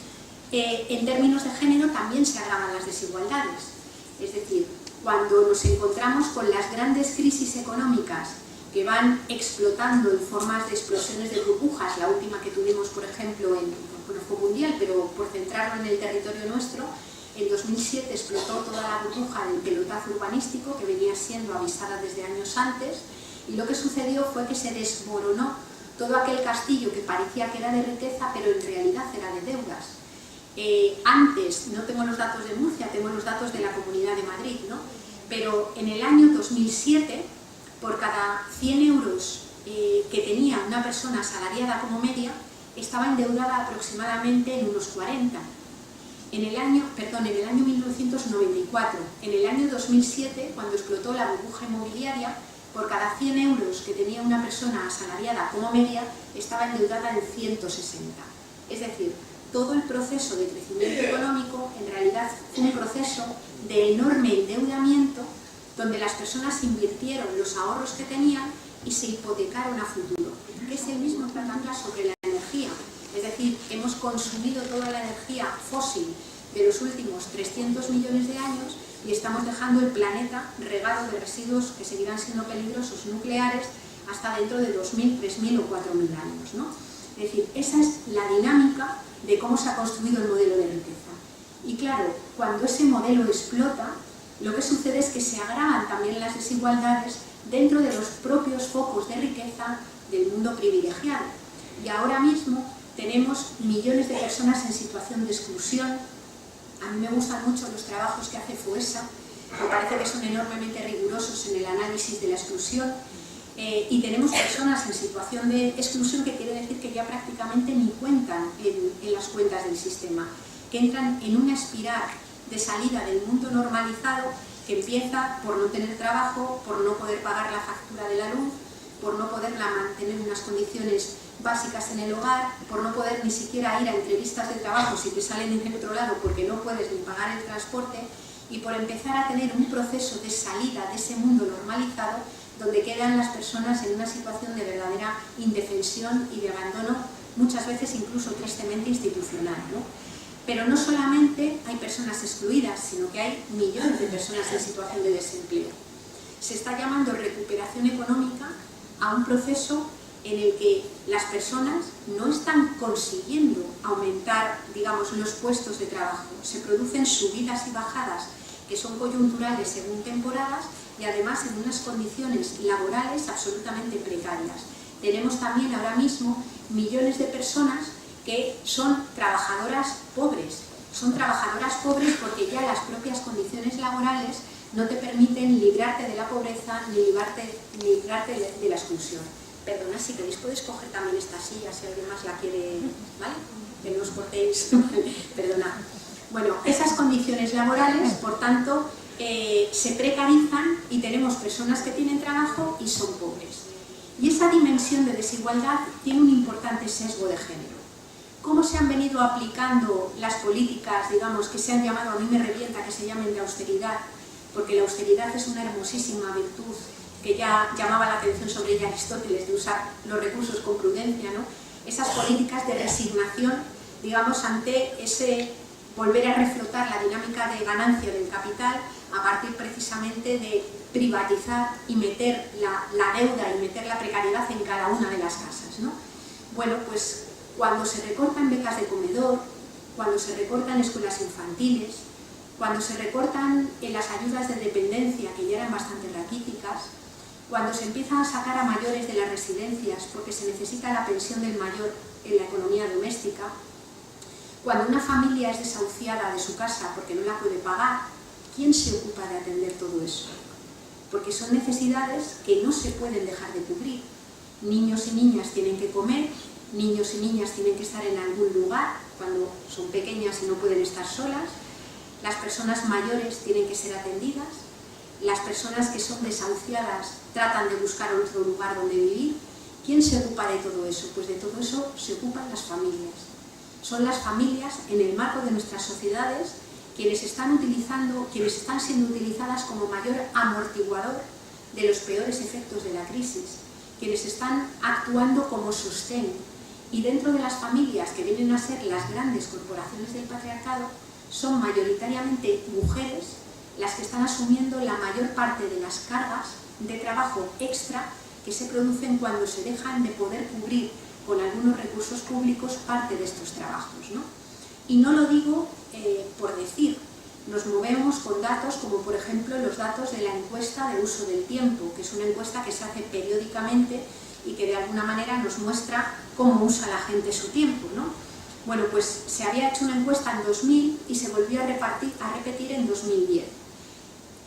En términos de género también se agravan las desigualdades, es decir, cuando nos encontramos con las grandes crisis económicas que van explotando en formas de explosiones de burbujas, la última que tuvimos, por ejemplo, no fue mundial, pero por centrarlo en el territorio nuestro, en 2007 explotó toda la burbuja del pelotazo urbanístico que venía siendo avisada desde años antes, y lo que sucedió fue que se desmoronó todo aquel castillo que parecía que era de riqueza, pero en realidad era de deudas. Antes, no tengo los datos de Murcia, tengo los datos de la Comunidad de Madrid, ¿no? Pero en el año 2007, por cada 100 euros que tenía una persona asalariada como media, estaba endeudada aproximadamente en unos 40. En el año 1994, en el año 2007, cuando explotó la burbuja inmobiliaria, por cada 100 euros que tenía una persona asalariada como media, estaba endeudada en 160. Es decir, todo el proceso de crecimiento económico en realidad fue un proceso de enorme endeudamiento, donde las personas invirtieron los ahorros que tenían y se hipotecaron a futuro, que es el mismo que habla sobre la energía. Es decir, hemos consumido toda la energía fósil de los últimos 300 millones de años y estamos dejando el planeta regado de residuos que seguirán siendo peligrosos nucleares hasta dentro de 2.000, 3.000 o 4.000 años, ¿no? Es decir, esa es la dinámica de cómo se ha construido el modelo de riqueza. Y claro, cuando ese modelo explota, lo que sucede es que se agravan también las desigualdades dentro de los propios focos de riqueza del mundo privilegiado. Y ahora mismo tenemos millones de personas en situación de exclusión. A mí me gustan mucho los trabajos que hace FOESA, me parece que son enormemente rigurosos en el análisis de la exclusión, y tenemos personas en situación de exclusión, que quiere decir que ya prácticamente ni cuentan en las cuentas del sistema, que entran en una espiral de salida del mundo normalizado que empieza por no tener trabajo, por no poder pagar la factura de la luz, por no poderla mantener en unas condiciones básicas en el hogar, por no poder ni siquiera ir a entrevistas de trabajo si te salen en el otro lado porque no puedes ni pagar el transporte, y por empezar a tener un proceso de salida de ese mundo normalizado donde quedan las personas en una situación de verdadera indefensión y de abandono, muchas veces incluso tristemente institucional, ¿no? Pero no solamente hay personas excluidas, sino que hay millones de personas en situación de desempleo. Se está llamando recuperación económica a un proceso en el que las personas no están consiguiendo aumentar, digamos, los puestos de trabajo. Se producen subidas y bajadas que son coyunturales según temporadas y además en unas condiciones laborales absolutamente precarias. Tenemos también ahora mismo millones de personas que son trabajadoras pobres. Son trabajadoras pobres porque ya las propias condiciones laborales no te permiten librarte de la pobreza ni librarte de la exclusión. Perdona, si queréis podéis coger también esta silla, si alguien más la quiere, ¿vale? Que no os cortéis, perdona. Bueno, esas condiciones laborales, por tanto, se precarizan y tenemos personas que tienen trabajo y son pobres. Y esa dimensión de desigualdad tiene un importante sesgo de género. ¿Cómo se han venido aplicando las políticas, digamos, que se han llamado, a mí me revienta que se llamen de austeridad, porque la austeridad es una hermosísima virtud que ya llamaba la atención sobre ella Aristóteles, de usar los recursos con prudencia, ¿no? Esas políticas de resignación, digamos, ante ese volver a reflotar la dinámica de ganancia del capital a partir precisamente de privatizar y meter la deuda y meter la precariedad en cada una de las casas, ¿no? Bueno, pues cuando se recortan becas de comedor, cuando se recortan escuelas infantiles, cuando se recortan en las ayudas de dependencia, que ya eran bastante raquíticas, cuando se empiezan a sacar a mayores de las residencias porque se necesita la pensión del mayor en la economía doméstica, cuando una familia es desahuciada de su casa porque no la puede pagar, ¿quién se ocupa de atender todo eso? Porque son necesidades que no se pueden dejar de cubrir. Niños y niñas tienen que comer, niños y niñas tienen que estar en algún lugar cuando son pequeñas y no pueden estar solas, las personas mayores tienen que ser atendidas, las personas que son desahuciadas tratan de buscar otro lugar donde vivir. ¿Quién se ocupa de todo eso? Pues de todo eso se ocupan las familias. Son las familias, en el marco de nuestras sociedades, quienes están siendo utilizadas como mayor amortiguador de los peores efectos de la crisis, quienes están actuando como sostén. Y dentro de las familias, que vienen a ser las grandes corporaciones del patriarcado, son mayoritariamente mujeres las que están asumiendo la mayor parte de las cargas de trabajo extra que se producen cuando se dejan de poder cubrir con algunos recursos públicos parte de estos trabajos, ¿no? Y no lo digo por decir, nos movemos con datos como por ejemplo los datos de la encuesta de uso del tiempo, que es una encuesta que se hace periódicamente y que de alguna manera nos muestra cómo usa la gente su tiempo, ¿no? Bueno, pues se había hecho una encuesta en 2000 y se volvió a repetir en 2010.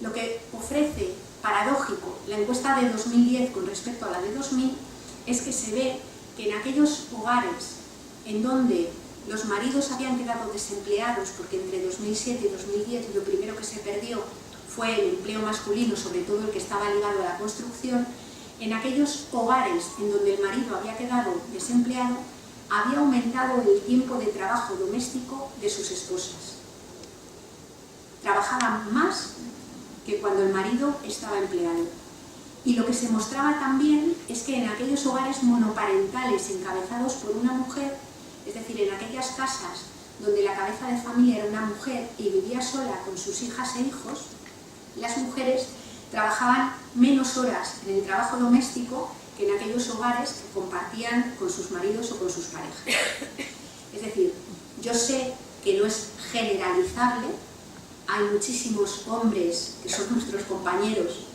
Lo que ofrece, paradójico, la encuesta de 2010 con respecto a la de 2000 es que se ve que en aquellos hogares en donde los maridos habían quedado desempleados, porque entre 2007 y 2010 lo primero que se perdió fue el empleo masculino, sobre todo el que estaba ligado a la construcción, en aquellos hogares en donde el marido había quedado desempleado, había aumentado el tiempo de trabajo doméstico de sus esposas. Trabajaban más que cuando el marido estaba empleado. Y lo que se mostraba también es que en aquellos hogares monoparentales encabezados por una mujer, es decir, en aquellas casas donde la cabeza de familia era una mujer y vivía sola con sus hijas e hijos, las mujeres trabajaban menos horas en el trabajo doméstico que en aquellos hogares que compartían con sus maridos o con sus parejas. Es decir, yo sé que no es generalizable, hay muchísimos hombres que son nuestros compañeros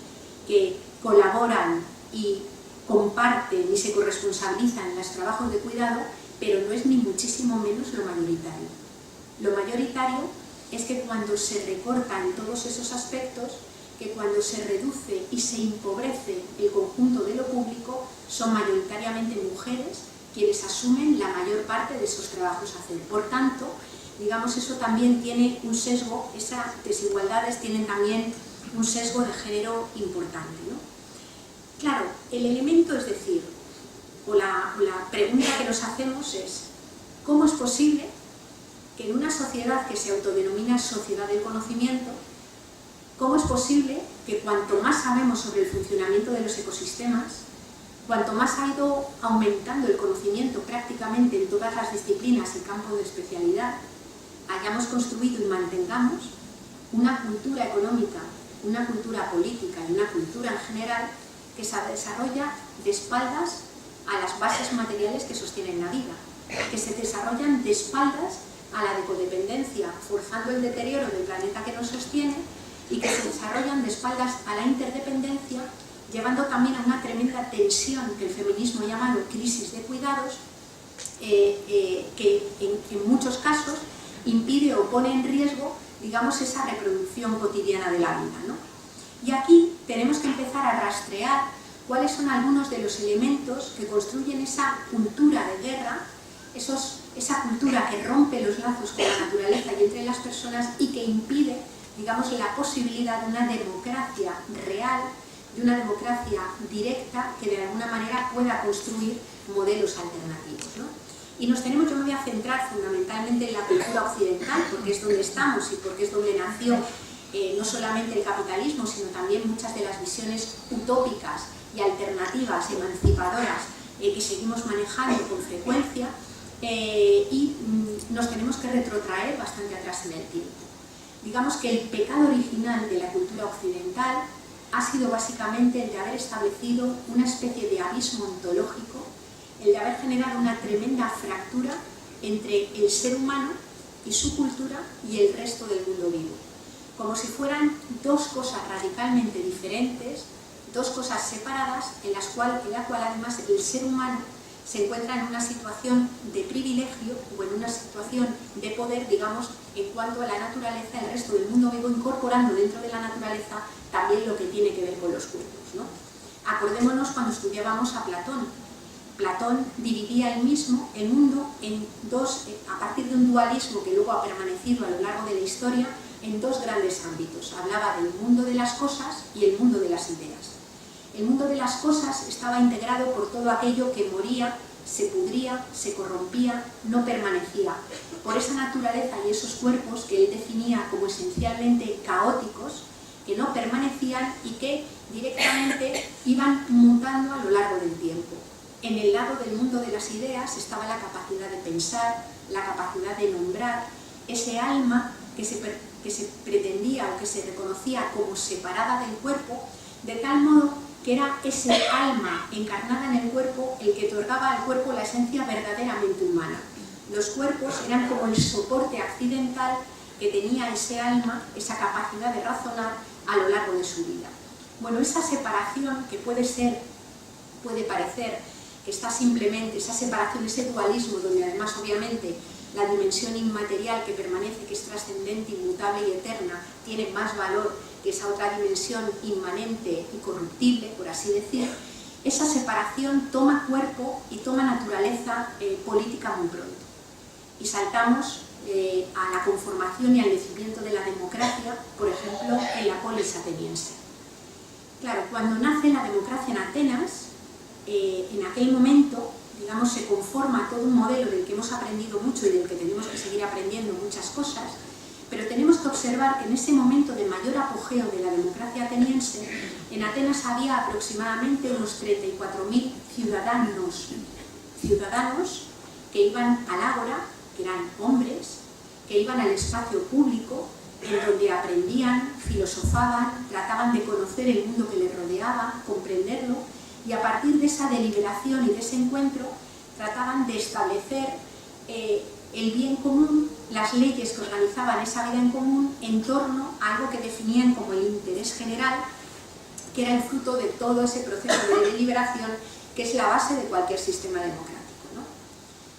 que colaboran y comparten y se corresponsabilizan en los trabajos de cuidado, pero no es ni muchísimo menos lo mayoritario. Lo mayoritario es que cuando se recortan todos esos aspectos, que cuando se reduce y se empobrece el conjunto de lo público, son mayoritariamente mujeres quienes asumen la mayor parte de esos trabajos a hacer. Por tanto, digamos, eso también tiene un sesgo, esas desigualdades tienen también un sesgo de género importante, ¿no? Claro, el elemento, es decir, o la pregunta que nos hacemos es, ¿cómo es posible que en una sociedad que se autodenomina sociedad del conocimiento, cómo es posible que cuanto más sabemos sobre el funcionamiento de los ecosistemas, cuanto más ha ido aumentando el conocimiento prácticamente en todas las disciplinas y campos de especialidad, hayamos construido y mantengamos una cultura económica, una cultura política y una cultura en general que se desarrolla de espaldas a las bases materiales que sostienen la vida, que se desarrollan de espaldas a la codependencia, forzando el deterioro del planeta que nos sostiene, y que se desarrollan de espaldas a la interdependencia, llevando también a una tremenda tensión que el feminismo ha llamado crisis de cuidados, que en muchos casos impide o pone en riesgo, digamos, esa reproducción cotidiana de la vida, ¿no? Y aquí tenemos que empezar a rastrear cuáles son algunos de los elementos que construyen esa cultura de guerra, esa cultura que rompe los lazos con la naturaleza y entre las personas y que impide, digamos, la posibilidad de una democracia real, de una democracia directa que de alguna manera pueda construir modelos alternativos, ¿no? Y yo me voy a centrar fundamentalmente en la cultura occidental, porque es donde estamos y porque es donde nació no solamente el capitalismo, sino también muchas de las visiones utópicas y alternativas, emancipadoras, que seguimos manejando con frecuencia, y nos tenemos que retrotraer bastante atrás en el tiempo. Digamos que el pecado original de la cultura occidental ha sido básicamente el de haber establecido una especie de abismo ontológico, el de haber generado una tremenda fractura entre el ser humano y su cultura y el resto del mundo vivo, como si fueran dos cosas radicalmente diferentes, dos cosas separadas, en la cual además el ser humano se encuentra en una situación de privilegio o en una situación de poder, digamos, en cuanto a la naturaleza, el resto del mundo vivo, incorporando dentro de la naturaleza también lo que tiene que ver con los cuerpos, ¿no? Acordémonos cuando estudiábamos a Platón. Platón dividía el mundo en dos, a partir de un dualismo que luego ha permanecido a lo largo de la historia, en dos grandes ámbitos. Hablaba del mundo de las cosas y el mundo de las ideas. El mundo de las cosas estaba integrado por todo aquello que moría, se pudría, se corrompía, no permanecía. Por esa naturaleza y esos cuerpos que él definía como esencialmente caóticos, que no permanecían y que directamente iban mutando a lo largo del tiempo. En el lado del mundo de las ideas estaba la capacidad de pensar, la capacidad de nombrar, ese alma que se pretendía o que se reconocía como separada del cuerpo, de tal modo que era ese alma encarnada en el cuerpo el que otorgaba al cuerpo la esencia verdaderamente humana. Los cuerpos eran como el soporte accidental que tenía ese alma, esa capacidad de razonar a lo largo de su vida. Bueno, esa separación que puede parecer que está simplemente, esa separación, ese dualismo, donde además obviamente la dimensión inmaterial que permanece, que es trascendente, inmutable y eterna, tiene más valor que esa otra dimensión inmanente y corruptible, por así decir, esa separación toma cuerpo y toma naturaleza política muy pronto. Y saltamos a la conformación y al nacimiento de la democracia, por ejemplo, en la polis ateniense. Claro, cuando nace la democracia en Atenas, en aquel momento, digamos, se conforma todo un modelo del que hemos aprendido mucho y del que tenemos que seguir aprendiendo muchas cosas, pero tenemos que observar que en ese momento de mayor apogeo de la democracia ateniense, en Atenas había aproximadamente unos 34.000 ciudadanos que iban al ágora, que eran hombres, que iban al espacio público, en donde aprendían, filosofaban, trataban de conocer el mundo que les rodeaba, comprenderlo, y a partir de esa deliberación y de ese encuentro trataban de establecer el bien común, las leyes que organizaban esa vida en común en torno a algo que definían como el interés general, que era el fruto de todo ese proceso de deliberación que es la base de cualquier sistema democrático, ¿no?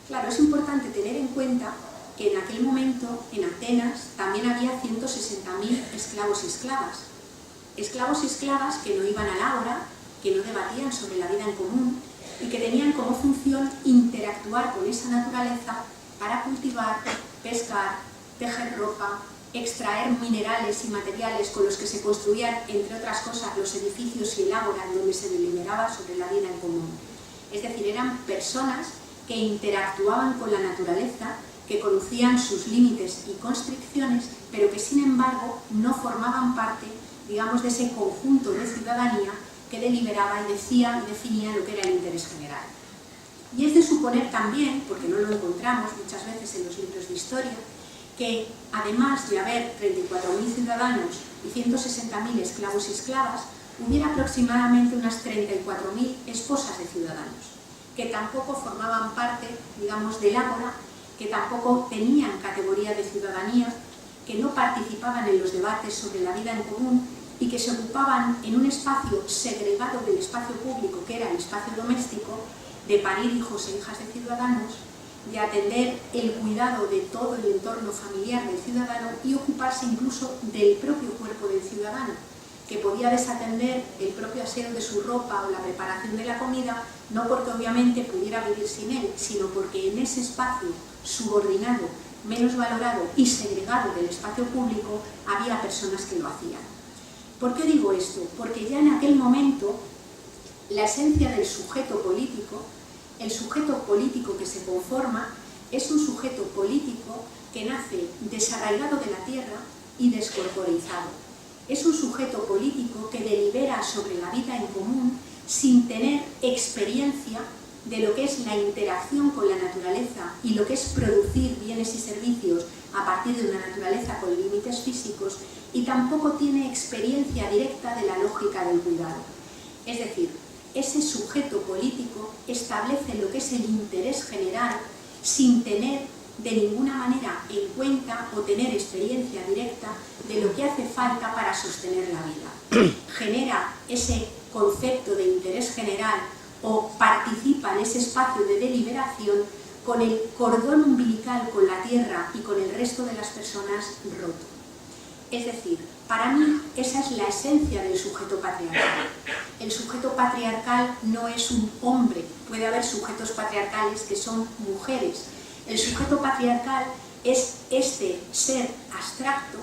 Claro, es importante tener en cuenta que en aquel momento en Atenas también había 160.000 esclavos y esclavas. Esclavos y esclavas que no iban al ágora, que no debatían sobre la vida en común y que tenían como función interactuar con esa naturaleza para cultivar, pescar, tejer ropa, extraer minerales y materiales con los que se construían, entre otras cosas, los edificios y el ágora en donde se deliberaba sobre la vida en común. Es decir, eran personas que interactuaban con la naturaleza, que conocían sus límites y constricciones, pero que sin embargo no formaban parte, digamos, de ese conjunto de ciudadanía que deliberaba y decía y definía lo que era el interés general. Y es de suponer también, porque no lo encontramos muchas veces en los libros de historia, que además de haber 34.000 ciudadanos y 160.000 esclavos y esclavas, hubiera aproximadamente unas 34.000 esposas de ciudadanos, que tampoco formaban parte, digamos, del ágora, que tampoco tenían categoría de ciudadanía, que no participaban en los debates sobre la vida en común y que se ocupaban en un espacio segregado del espacio público, que era el espacio doméstico, de parir hijos e hijas de ciudadanos, de atender el cuidado de todo el entorno familiar del ciudadano y ocuparse incluso del propio cuerpo del ciudadano, que podía desatender el propio aseo de su ropa o la preparación de la comida, no porque obviamente pudiera vivir sin él, sino porque en ese espacio subordinado, menos valorado y segregado del espacio público, había personas que lo hacían. ¿Por qué digo esto? Porque ya en aquel momento la esencia del sujeto político, el sujeto político que se conforma, es un sujeto político que nace desarraigado de la tierra y descorporizado. Es un sujeto político que delibera sobre la vida en común sin tener experiencia de lo que es la interacción con la naturaleza y lo que es producir bienes y servicios a partir de una naturaleza con límites físicos, y tampoco tiene experiencia directa de la lógica del cuidado. Es decir, ese sujeto político establece lo que es el interés general sin tener de ninguna manera en cuenta o tener experiencia directa de lo que hace falta para sostener la vida. Genera ese concepto de interés general o participa en ese espacio de deliberación con el cordón umbilical con la tierra y con el resto de las personas roto. Es decir, para mí esa es la esencia del sujeto patriarcal. El sujeto patriarcal no es un hombre, puede haber sujetos patriarcales que son mujeres. El sujeto patriarcal es este ser abstracto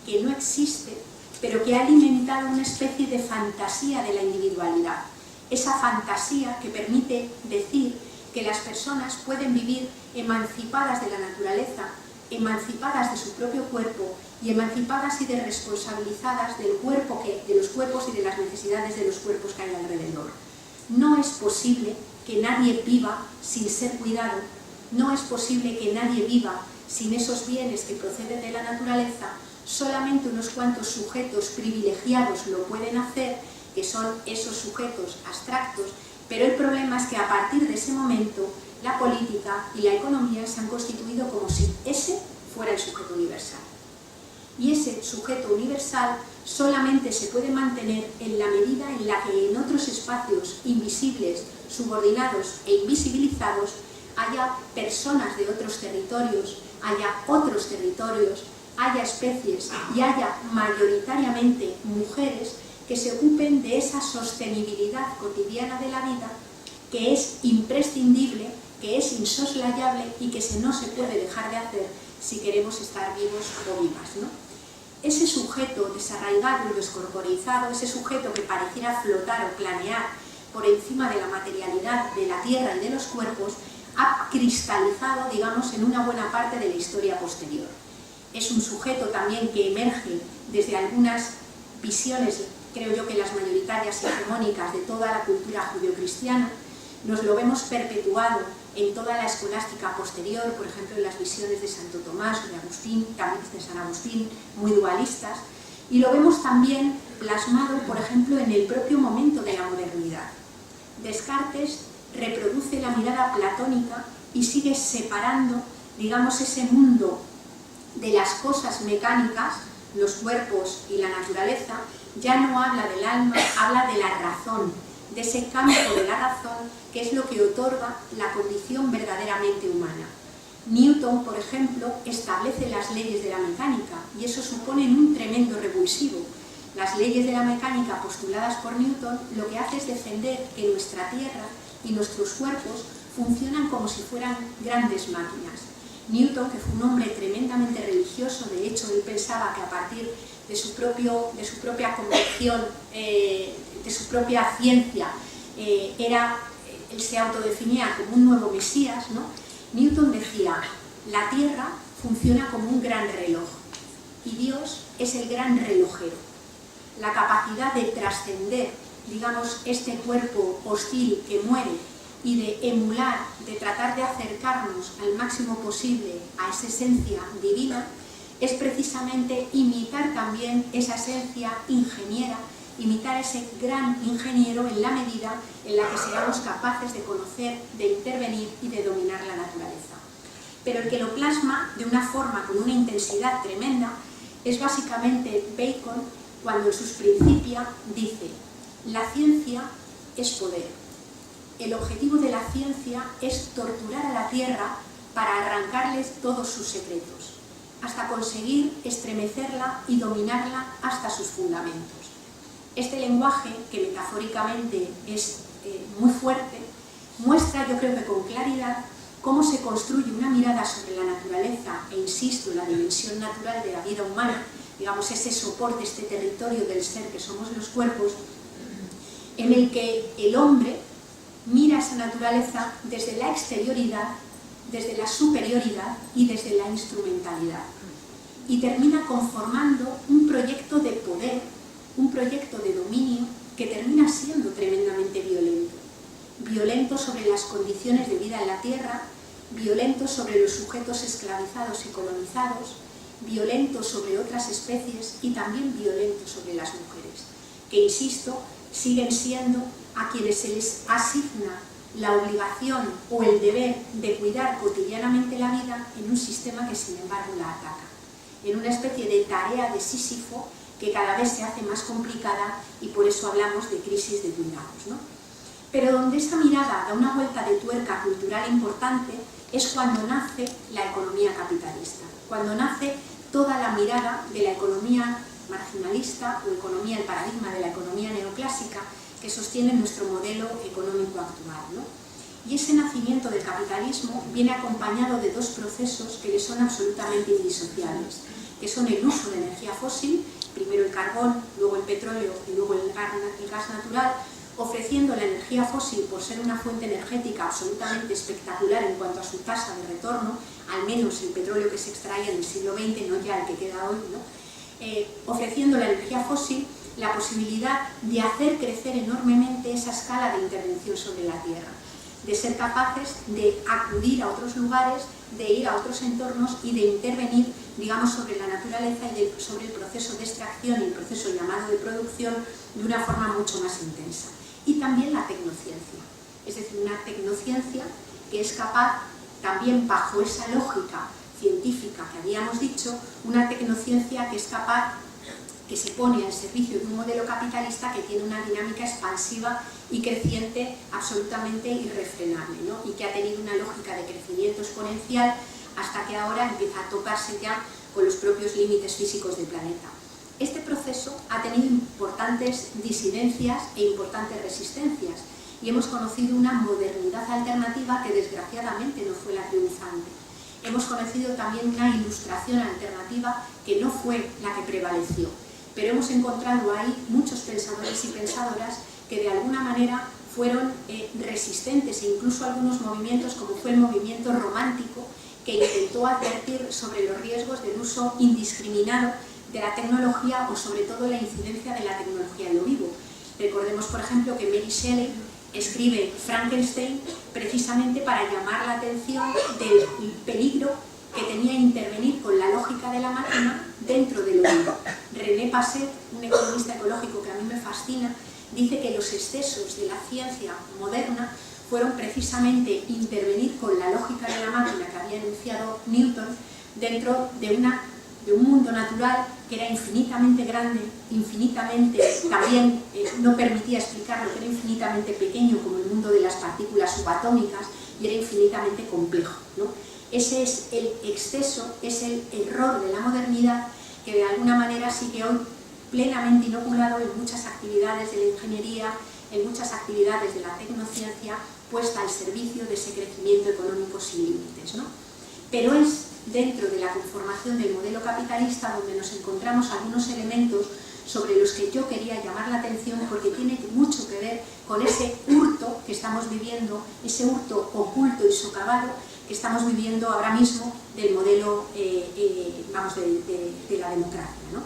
que no existe, pero que ha alimentado una especie de fantasía de la individualidad. Esa fantasía que permite decir que las personas pueden vivir emancipadas de la naturaleza, emancipadas de su propio cuerpo y emancipadas y desresponsabilizadas de los cuerpos y de las necesidades de los cuerpos que hay alrededor. No es posible que nadie viva sin ser cuidado, no es posible que nadie viva sin esos bienes que proceden de la naturaleza. Solamente unos cuantos sujetos privilegiados lo pueden hacer, que son esos sujetos abstractos, pero el problema es que a partir de ese momento la política y la economía se han constituido como si ese fuera el sujeto universal. Y ese sujeto universal solamente se puede mantener en la medida en la que en otros espacios invisibles, subordinados e invisibilizados haya personas de otros territorios, haya especies y haya mayoritariamente mujeres que se ocupen de esa sostenibilidad cotidiana de la vida, que es imprescindible, que es insoslayable y que no se puede dejar de hacer si queremos estar vivos o vivas, ¿no? Ese sujeto desarraigado y descorporizado, ese sujeto que pareciera flotar o planear por encima de la materialidad de la tierra y de los cuerpos, ha cristalizado, digamos, en una buena parte de la historia posterior. Es un sujeto también que emerge desde algunas visiones, creo yo que las mayoritarias y hegemónicas de toda la cultura judeocristiana. Nos lo vemos perpetuado en toda la escolástica posterior, por ejemplo en las visiones de Santo Tomás o de Agustín, también de San Agustín, muy dualistas, y lo vemos también plasmado, por ejemplo, en el propio momento de la modernidad. Descartes reproduce la mirada platónica y sigue separando, digamos, ese mundo de las cosas mecánicas, los cuerpos y la naturaleza. Ya no habla del alma, habla de la razón, de ese campo de la razón que es lo que otorga la condición verdaderamente humana. Newton, por ejemplo, establece las leyes de la mecánica y eso supone un tremendo revulsivo. Las leyes de la mecánica postuladas por Newton lo que hace es defender que nuestra Tierra y nuestros cuerpos funcionan como si fueran grandes máquinas. Newton, que fue un hombre tremendamente religioso, de hecho él pensaba que a partir de su propia convicción, de su propia ciencia, él se autodefinía como un nuevo Mesías, ¿no? Newton decía, la Tierra funciona como un gran reloj y Dios es el gran relojero. La capacidad de trascender, digamos, este cuerpo hostil que muere y de emular, de tratar de acercarnos al máximo posible a esa esencia divina, es precisamente imitar también esa esencia ingeniera, imitar a ese gran ingeniero en la medida en la que seamos capaces de conocer, de intervenir y de dominar la naturaleza. Pero el que lo plasma de una forma con una intensidad tremenda es básicamente Bacon, cuando en sus Principia dice: la ciencia es poder. El objetivo de la ciencia es torturar a la Tierra para arrancarles todos sus secretos, hasta conseguir estremecerla y dominarla hasta sus fundamentos. Este lenguaje, que metafóricamente es muy fuerte, muestra, yo creo que con claridad, cómo se construye una mirada sobre la naturaleza, e insisto, la dimensión natural de la vida humana, digamos, ese soporte, este territorio del ser que somos los cuerpos, en el que el hombre mira esa naturaleza desde la exterioridad, desde la superioridad y desde la instrumentalidad. Y termina conformando un proyecto de poder, un proyecto de dominio que termina siendo tremendamente violento. Violento sobre las condiciones de vida en la Tierra, violento sobre los sujetos esclavizados y colonizados, violento sobre otras especies y también violento sobre las mujeres, que, insisto, siguen siendo a quienes se les asigna la obligación o el deber de cuidar cotidianamente la vida en un sistema que sin embargo la ataca, en una especie de tarea de Sísifo que cada vez se hace más complicada y por eso hablamos de crisis de cuidados, ¿no? Pero donde esa mirada da una vuelta de tuerca cultural importante es cuando nace la economía capitalista, cuando nace toda la mirada de la economía marginalista o economía, el paradigma de la economía neoclásica que sostiene nuestro modelo económico actual, ¿no? Y ese nacimiento del capitalismo viene acompañado de dos procesos que le son absolutamente indisociables, que son el uso de energía fósil, primero el carbón, luego el petróleo y luego el gas natural, ofreciendo la energía fósil por ser una fuente energética absolutamente espectacular en cuanto a su tasa de retorno, al menos el petróleo que se extraía en el siglo XX, no ya el que queda hoy, ¿no? Ofreciendo la energía fósil la posibilidad de hacer crecer enormemente esa escala de intervención sobre la Tierra, de ser capaces de acudir a otros lugares, de ir a otros entornos y de intervenir, digamos, sobre la naturaleza y sobre el proceso de extracción y el proceso llamado de producción de una forma mucho más intensa. Y también la tecnociencia, es decir, una tecnociencia que es capaz, también bajo esa lógica científica que habíamos dicho, una tecnociencia que es capaz, que se pone al servicio de un modelo capitalista que tiene una dinámica expansiva y creciente absolutamente irrefrenable, ¿no? Y que ha tenido una lógica de crecimiento exponencial hasta que ahora empieza a tocarse ya con los propios límites físicos del planeta. Este proceso ha tenido importantes disidencias e importantes resistencias y hemos conocido una modernidad alternativa que desgraciadamente no fue la triunfante. Hemos conocido también una ilustración alternativa que no fue la que prevaleció, pero hemos encontrado ahí muchos pensadores y pensadoras que de alguna manera fueron resistentes e incluso algunos movimientos, como fue el movimiento romántico, que intentó advertir sobre los riesgos del uso indiscriminado de la tecnología o sobre todo la incidencia de la tecnología en lo vivo. Recordemos, por ejemplo, que Mary Shelley escribe Frankenstein precisamente para llamar la atención del peligro que tenía intervenir con la lógica de la máquina dentro de lo vivo. René Passet, un economista ecológico que a mí me fascina, dice que los excesos de la ciencia moderna fueron precisamente intervenir con la lógica de la máquina que había enunciado Newton dentro de un mundo natural que era infinitamente grande, infinitamente, también no permitía explicarlo, que era infinitamente pequeño como el mundo de las partículas subatómicas y era infinitamente complejo, ¿no? Ese es el exceso, es el error de la modernidad que de alguna manera sigue hoy plenamente inoculado en muchas actividades de la ingeniería, en muchas actividades de la tecnociencia, puesta al servicio de ese crecimiento económico sin límites, ¿no? Pero es dentro de la conformación del modelo capitalista donde nos encontramos algunos elementos sobre los que yo quería llamar la atención porque tiene mucho que ver con ese hurto que estamos viviendo, ese hurto oculto y socavado que estamos viviendo ahora mismo del modelo vamos, de la democracia, ¿no?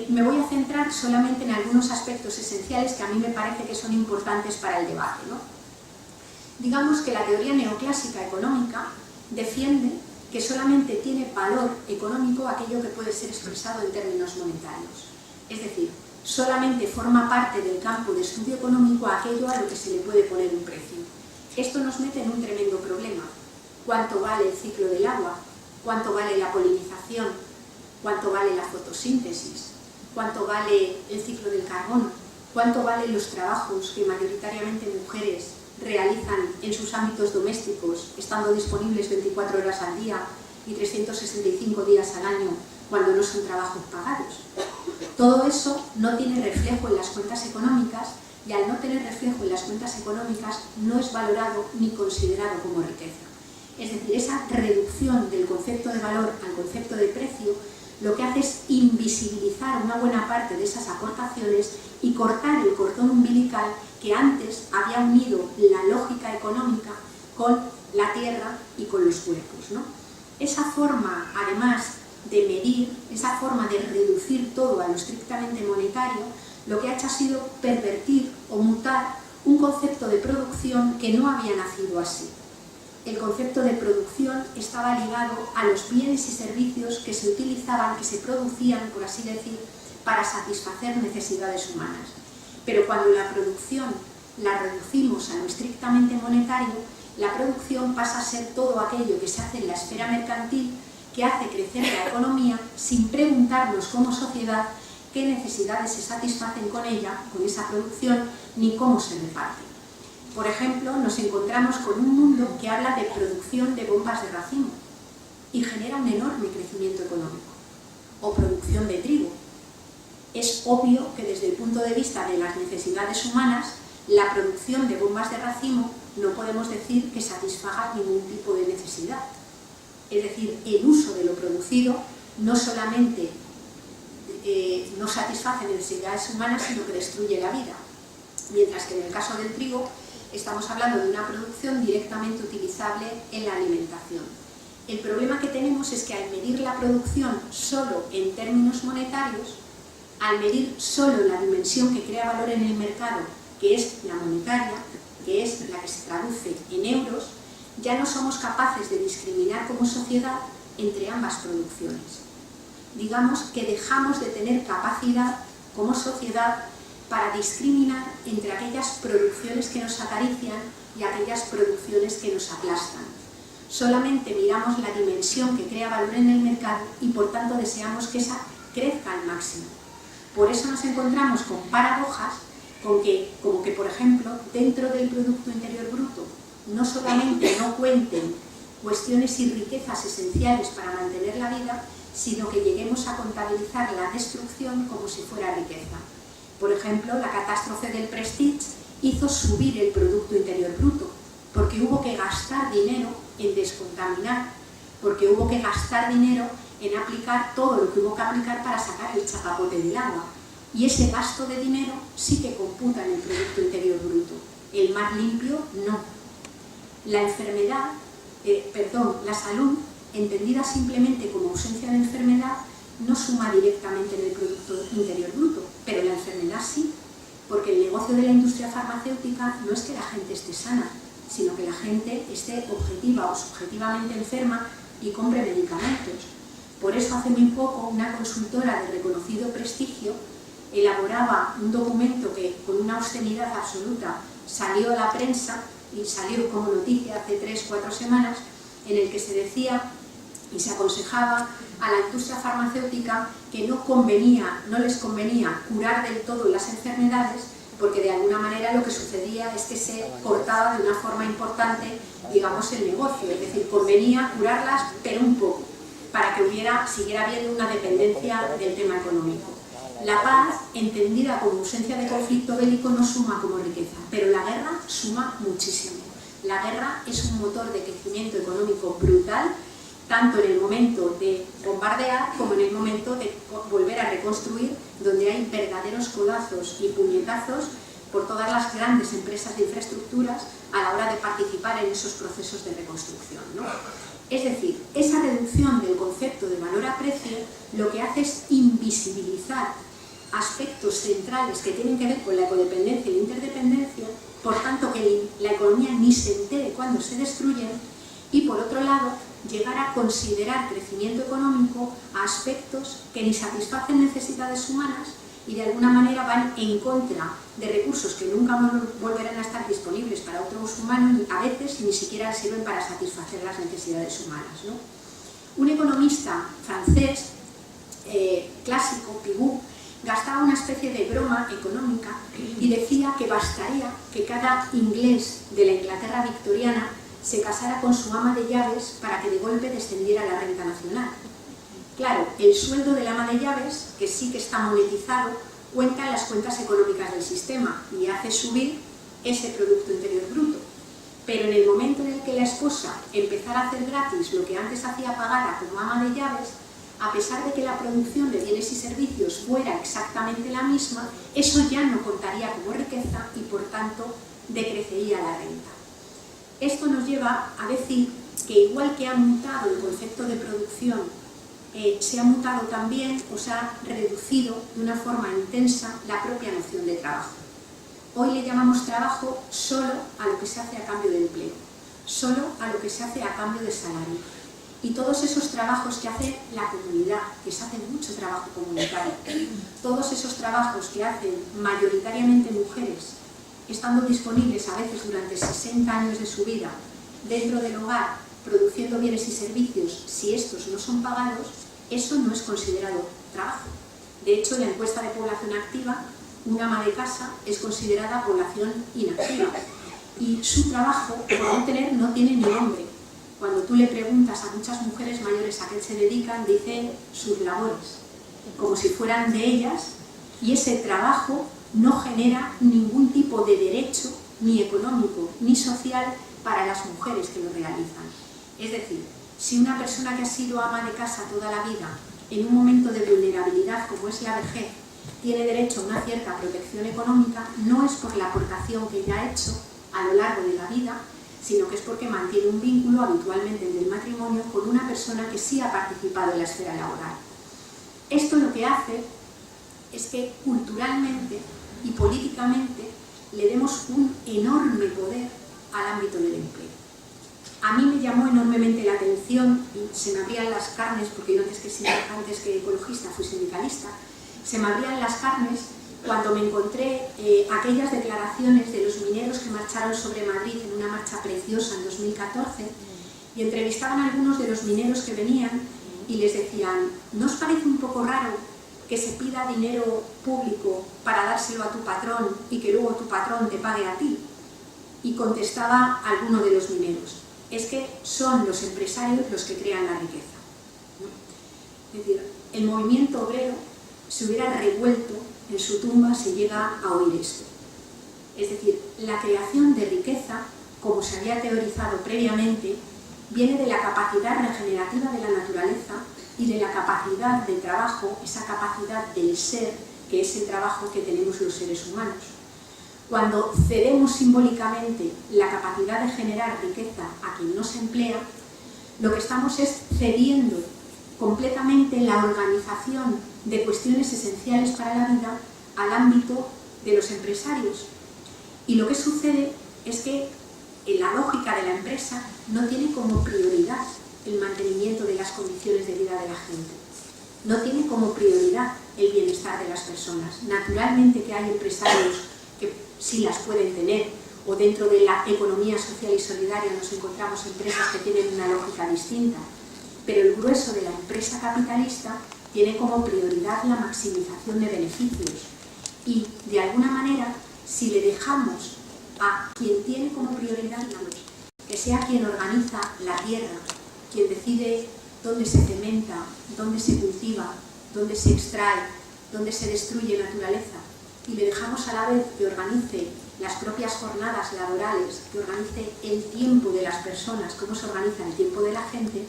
Me voy a centrar solamente en algunos aspectos esenciales que a mí me parece que son importantes para el debate, ¿no? Digamos que la teoría neoclásica económica defiende que solamente tiene valor económico aquello que puede ser expresado en términos monetarios. Es decir, solamente forma parte del campo de estudio económico aquello a lo que se le puede poner un precio. Esto nos mete en un tremendo problema. ¿Cuánto vale el ciclo del agua? ¿Cuánto vale la polinización? ¿Cuánto vale la fotosíntesis? ¿Cuánto vale el ciclo del carbón? ¿Cuánto valen los trabajos que mayoritariamente mujeres realizan en sus ámbitos domésticos, estando disponibles 24 horas al día y 365 días al año cuando no son trabajos pagados? Todo eso no tiene reflejo en las cuentas económicas y al no tener reflejo en las cuentas económicas no es valorado ni considerado como riqueza. Es decir, esa reducción del concepto de valor al concepto de precio lo que hace es invisibilizar una buena parte de esas aportaciones y cortar el cordón umbilical que antes había unido la lógica económica con la tierra y con los cuerpos, ¿no? Esa forma, además de medir, esa forma de reducir todo a lo estrictamente monetario, lo que ha hecho ha sido pervertir o mutar un concepto de producción que no había nacido así. El concepto de producción estaba ligado a los bienes y servicios que se utilizaban, que se producían, por así decir, para satisfacer necesidades humanas. Pero cuando la producción la reducimos a lo estrictamente monetario, la producción pasa a ser todo aquello que se hace en la esfera mercantil, que hace crecer la economía sin preguntarnos como sociedad qué necesidades se satisfacen con ella, con esa producción, ni cómo se reparte. Por ejemplo, nos encontramos con un mundo que habla de producción de bombas de racimo y genera un enorme crecimiento económico, o producción de trigo. Es obvio que desde el punto de vista de las necesidades humanas, la producción de bombas de racimo no podemos decir que satisfaga ningún tipo de necesidad. Es decir, el uso de lo producido no solamente no satisface necesidades humanas, sino que destruye la vida. Mientras que en el caso del trigo, estamos hablando de una producción directamente utilizable en la alimentación. El problema que tenemos es que al medir la producción solo en términos monetarios, al medir solo la dimensión que crea valor en el mercado, que es la monetaria, que es la que se traduce en euros, ya no somos capaces de discriminar como sociedad entre ambas producciones. Digamos que dejamos de tener capacidad como sociedad para discriminar entre aquellas producciones que nos acarician y aquellas producciones que nos aplastan. Solamente miramos la dimensión que crea valor en el mercado y por tanto deseamos que esa crezca al máximo. Por eso nos encontramos con paradojas, como que, por ejemplo, dentro del Producto Interior Bruto no solamente no cuenten cuestiones y riquezas esenciales para mantener la vida, sino que lleguemos a contabilizar la destrucción como si fuera riqueza. Por ejemplo, la catástrofe del Prestige hizo subir el Producto Interior Bruto, porque hubo que gastar dinero en descontaminar, porque hubo que gastar dinero en aplicar todo lo que hubo que aplicar para sacar el chapapote del agua. Y ese gasto de dinero sí que computa en el Producto Interior Bruto. El mar limpio, no. La salud, entendida simplemente como ausencia de enfermedad, no suma directamente en el Producto Interior Bruto, pero la enfermedad sí, porque el negocio de la industria farmacéutica no es que la gente esté sana, sino que la gente esté objetiva o subjetivamente enferma y compre medicamentos. Por eso hace muy poco una consultora de reconocido prestigio elaboraba un documento que con una obscenidad absoluta salió a la prensa y salió como noticia hace 3-4 semanas, en el que se decía y se aconsejaba a la industria farmacéutica que no les convenía curar del todo las enfermedades, porque de alguna manera lo que sucedía es que se cortaba de una forma importante, digamos, el negocio, es decir, convenía curarlas pero un poco, para que siguiera habiendo una dependencia del tema económico. La paz, entendida como ausencia de conflicto bélico, no suma como riqueza, pero la guerra suma muchísimo. La guerra es un motor de crecimiento económico brutal, tanto en el momento de bombardear como en el momento de volver a reconstruir, donde hay verdaderos codazos y puñetazos por todas las grandes empresas de infraestructuras a la hora de participar en esos procesos de reconstrucción, ¿no? Es decir, esa reducción del concepto de valor a precio lo que hace es invisibilizar aspectos centrales que tienen que ver con la ecodependencia y la interdependencia, por tanto que la economía ni se entere cuando se destruyen, y por otro lado, llegar a considerar crecimiento económico a aspectos que ni satisfacen necesidades humanas y de alguna manera van en contra de recursos que nunca volverán a estar disponibles para otro uso humano y a veces ni siquiera sirven para satisfacer las necesidades humanas, ¿no? Un economista francés clásico, Pigou, gastaba una especie de broma económica y decía que bastaría que cada inglés de la Inglaterra victoriana se casara con su ama de llaves para que de golpe descendiera la renta nacional. Claro, el sueldo del ama de llaves, que sí que está monetizado, cuenta en las cuentas económicas del sistema y hace subir ese Producto Interior Bruto. Pero en el momento en el que la esposa empezara a hacer gratis lo que antes hacía pagada como ama de llaves, a pesar de que la producción de bienes y servicios fuera exactamente la misma, eso ya no contaría como riqueza y por tanto decrecería la renta. Esto nos lleva a decir que igual que ha mutado el concepto de producción, se ha mutado también o se ha reducido de una forma intensa la propia noción de trabajo. Hoy le llamamos trabajo solo a lo que se hace a cambio de empleo, solo a lo que se hace a cambio de salario. Y todos esos trabajos que hace la comunidad, que se hace mucho trabajo comunitario, todos esos trabajos que hacen mayoritariamente mujeres, estando disponibles a veces durante 60 años de su vida dentro del hogar, produciendo bienes y servicios, si estos no son pagados, eso no es considerado trabajo. De hecho, en la encuesta de población activa, una ama de casa es considerada población inactiva y su trabajo, por no tener, no tiene ni nombre. Cuando tú le preguntas a muchas mujeres mayores a qué se dedican, dicen sus labores, como si fueran de ellas, y ese trabajo no genera ningún tipo de derecho, ni económico, ni social, para las mujeres que lo realizan. Es decir, si una persona que ha sido ama de casa toda la vida, en un momento de vulnerabilidad como es la vejez, tiene derecho a una cierta protección económica, no es por la aportación que ella ha hecho a lo largo de la vida, sino que es porque mantiene un vínculo habitualmente en el matrimonio con una persona que sí ha participado en la esfera laboral. Esto lo que hace es que culturalmente y políticamente le demos un enorme poder al ámbito del empleo. A mí me llamó enormemente la atención y se me abrían las carnes, porque yo antes que ecologista fui sindicalista, se me abrían las carnes cuando me encontré aquellas declaraciones de los mineros que marcharon sobre Madrid en una marcha preciosa en 2014 y entrevistaban a algunos de los mineros que venían y les decían: ¿no os parece un poco raro que se pida dinero público para dárselo a tu patrón y que luego tu patrón te pague a ti? Y contestaba alguno de los mineros: es que son los empresarios los que crean la riqueza. Es decir, el movimiento obrero se hubiera revuelto en su tumba si llega a oír esto. Es decir, la creación de riqueza, como se había teorizado previamente, viene de la capacidad regenerativa de la naturaleza y de la capacidad de trabajo, esa capacidad del ser, que es el trabajo que tenemos los seres humanos. Cuando cedemos simbólicamente la capacidad de generar riqueza a quien no se emplea, lo que estamos es cediendo completamente la organización de cuestiones esenciales para la vida al ámbito de los empresarios. Y lo que sucede es que en la lógica de la empresa no tiene como prioridad el mantenimiento de las condiciones de vida de la gente. No tiene como prioridad el bienestar de las personas. Naturalmente que hay empresarios que sí las pueden tener, o dentro de la economía social y solidaria nos encontramos empresas que tienen una lógica distinta, pero el grueso de la empresa capitalista tiene como prioridad la maximización de beneficios y, de alguna manera, si le dejamos a quien tiene como prioridad que sea quien organiza la tierra, quien decide dónde se cementa, dónde se cultiva, dónde se extrae, dónde se destruye naturaleza, y le dejamos a la vez que organice las propias jornadas laborales, que organice el tiempo de las personas, cómo se organiza el tiempo de la gente,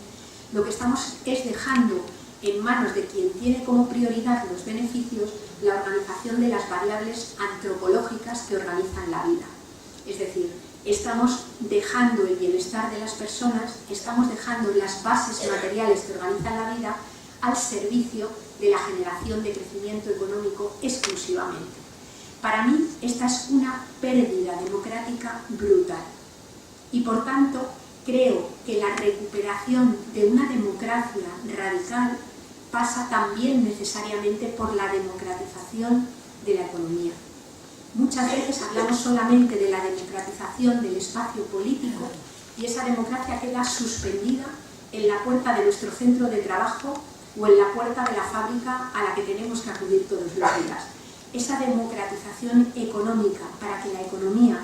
lo que estamos es dejando en manos de quien tiene como prioridad los beneficios la organización de las variables antropológicas que organizan la vida. Es decir, estamos dejando el bienestar de las personas, estamos dejando las bases materiales que organizan la vida al servicio de la generación de crecimiento económico exclusivamente. Para mí, esta es una pérdida democrática brutal y, por tanto, creo que la recuperación de una democracia radical pasa también necesariamente por la democratización de la economía. Muchas veces hablamos solamente de la democratización del espacio político y esa democracia queda suspendida en la puerta de nuestro centro de trabajo o en la puerta de la fábrica a la que tenemos que acudir todos los días. Esa democratización económica para que la economía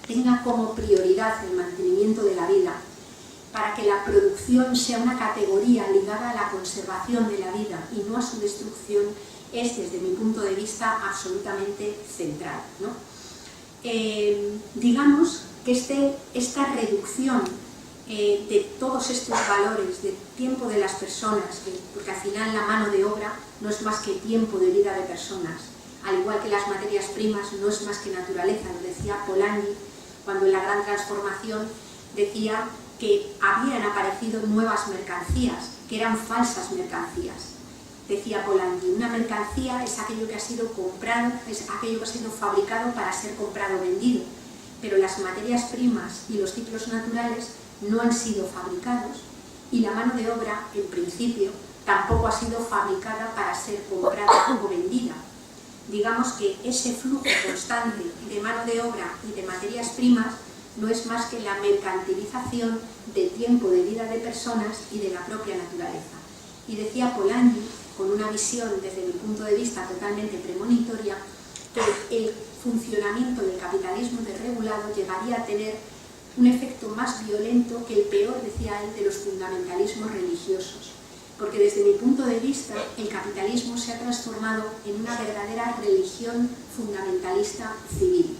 tenga como prioridad el mantenimiento de la vida, para que la producción producción sea una categoría ligada a la conservación de la vida y no a su destrucción es, desde mi punto de vista, absolutamente central, ¿no? Digamos que esta reducción de todos estos valores, de tiempo de las personas, porque al final la mano de obra no es más que tiempo de vida de personas, al igual que las materias primas no es más que naturaleza, lo decía Polanyi cuando en la gran transformación decía que habían aparecido nuevas mercancías, que eran falsas mercancías. Decía Polanyi, una mercancía es aquello que ha sido comprado, es aquello que ha sido fabricado para ser comprado o vendido, pero las materias primas y los ciclos naturales no han sido fabricados y la mano de obra, en principio, tampoco ha sido fabricada para ser comprada o vendida. Digamos que ese flujo constante de mano de obra y de materias primas no es más que la mercantilización del tiempo de vida de personas y de la propia naturaleza. Y decía Polanyi, con una visión desde mi punto de vista totalmente premonitoria, que el funcionamiento del capitalismo desregulado llegaría a tener un efecto más violento que el peor, decía él, de los fundamentalismos religiosos. Porque desde mi punto de vista el capitalismo se ha transformado en una verdadera religión fundamentalista civil.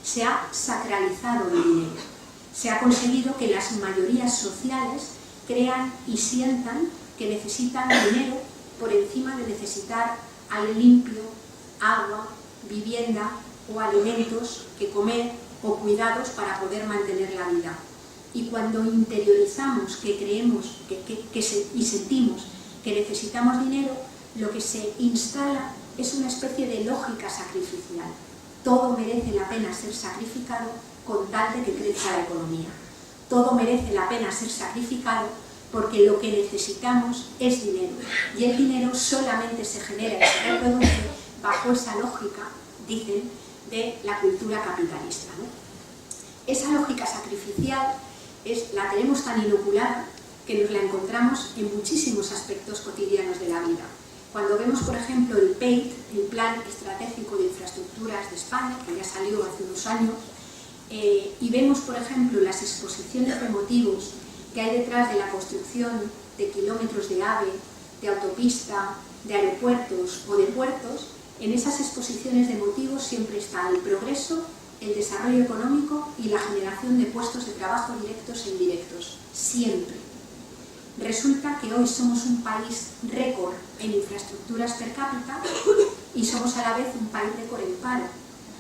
Se ha sacralizado el dinero. Se ha conseguido que las mayorías sociales crean y sientan que necesitan dinero por encima de necesitar aire limpio, agua, vivienda o alimentos que comer o cuidados para poder mantener la vida. Y cuando interiorizamos que creemos y sentimos que necesitamos dinero, lo que se instala es una especie de lógica sacrificial. Todo merece la pena ser sacrificado con tal de que crezca la economía. Todo merece la pena ser sacrificado porque lo que necesitamos es dinero. Y el dinero solamente se genera y se reproduce bajo esa lógica, dicen, de la cultura capitalista, ¿no? Esa lógica sacrificial la tenemos tan inoculada que nos la encontramos en muchísimos aspectos cotidianos de la vida. Cuando vemos, por ejemplo, el PEIT, el Plan Estratégico de Infraestructuras de España, que ya salió hace unos años, y vemos, por ejemplo, las exposiciones de motivos que hay detrás de la construcción de kilómetros de AVE, de autopista, de aeropuertos o de puertos, en esas exposiciones de motivos siempre está el progreso, el desarrollo económico y la generación de puestos de trabajo directos e indirectos. Siempre. Resulta que hoy somos un país récord en infraestructuras per cápita y somos a la vez un país récord en paro.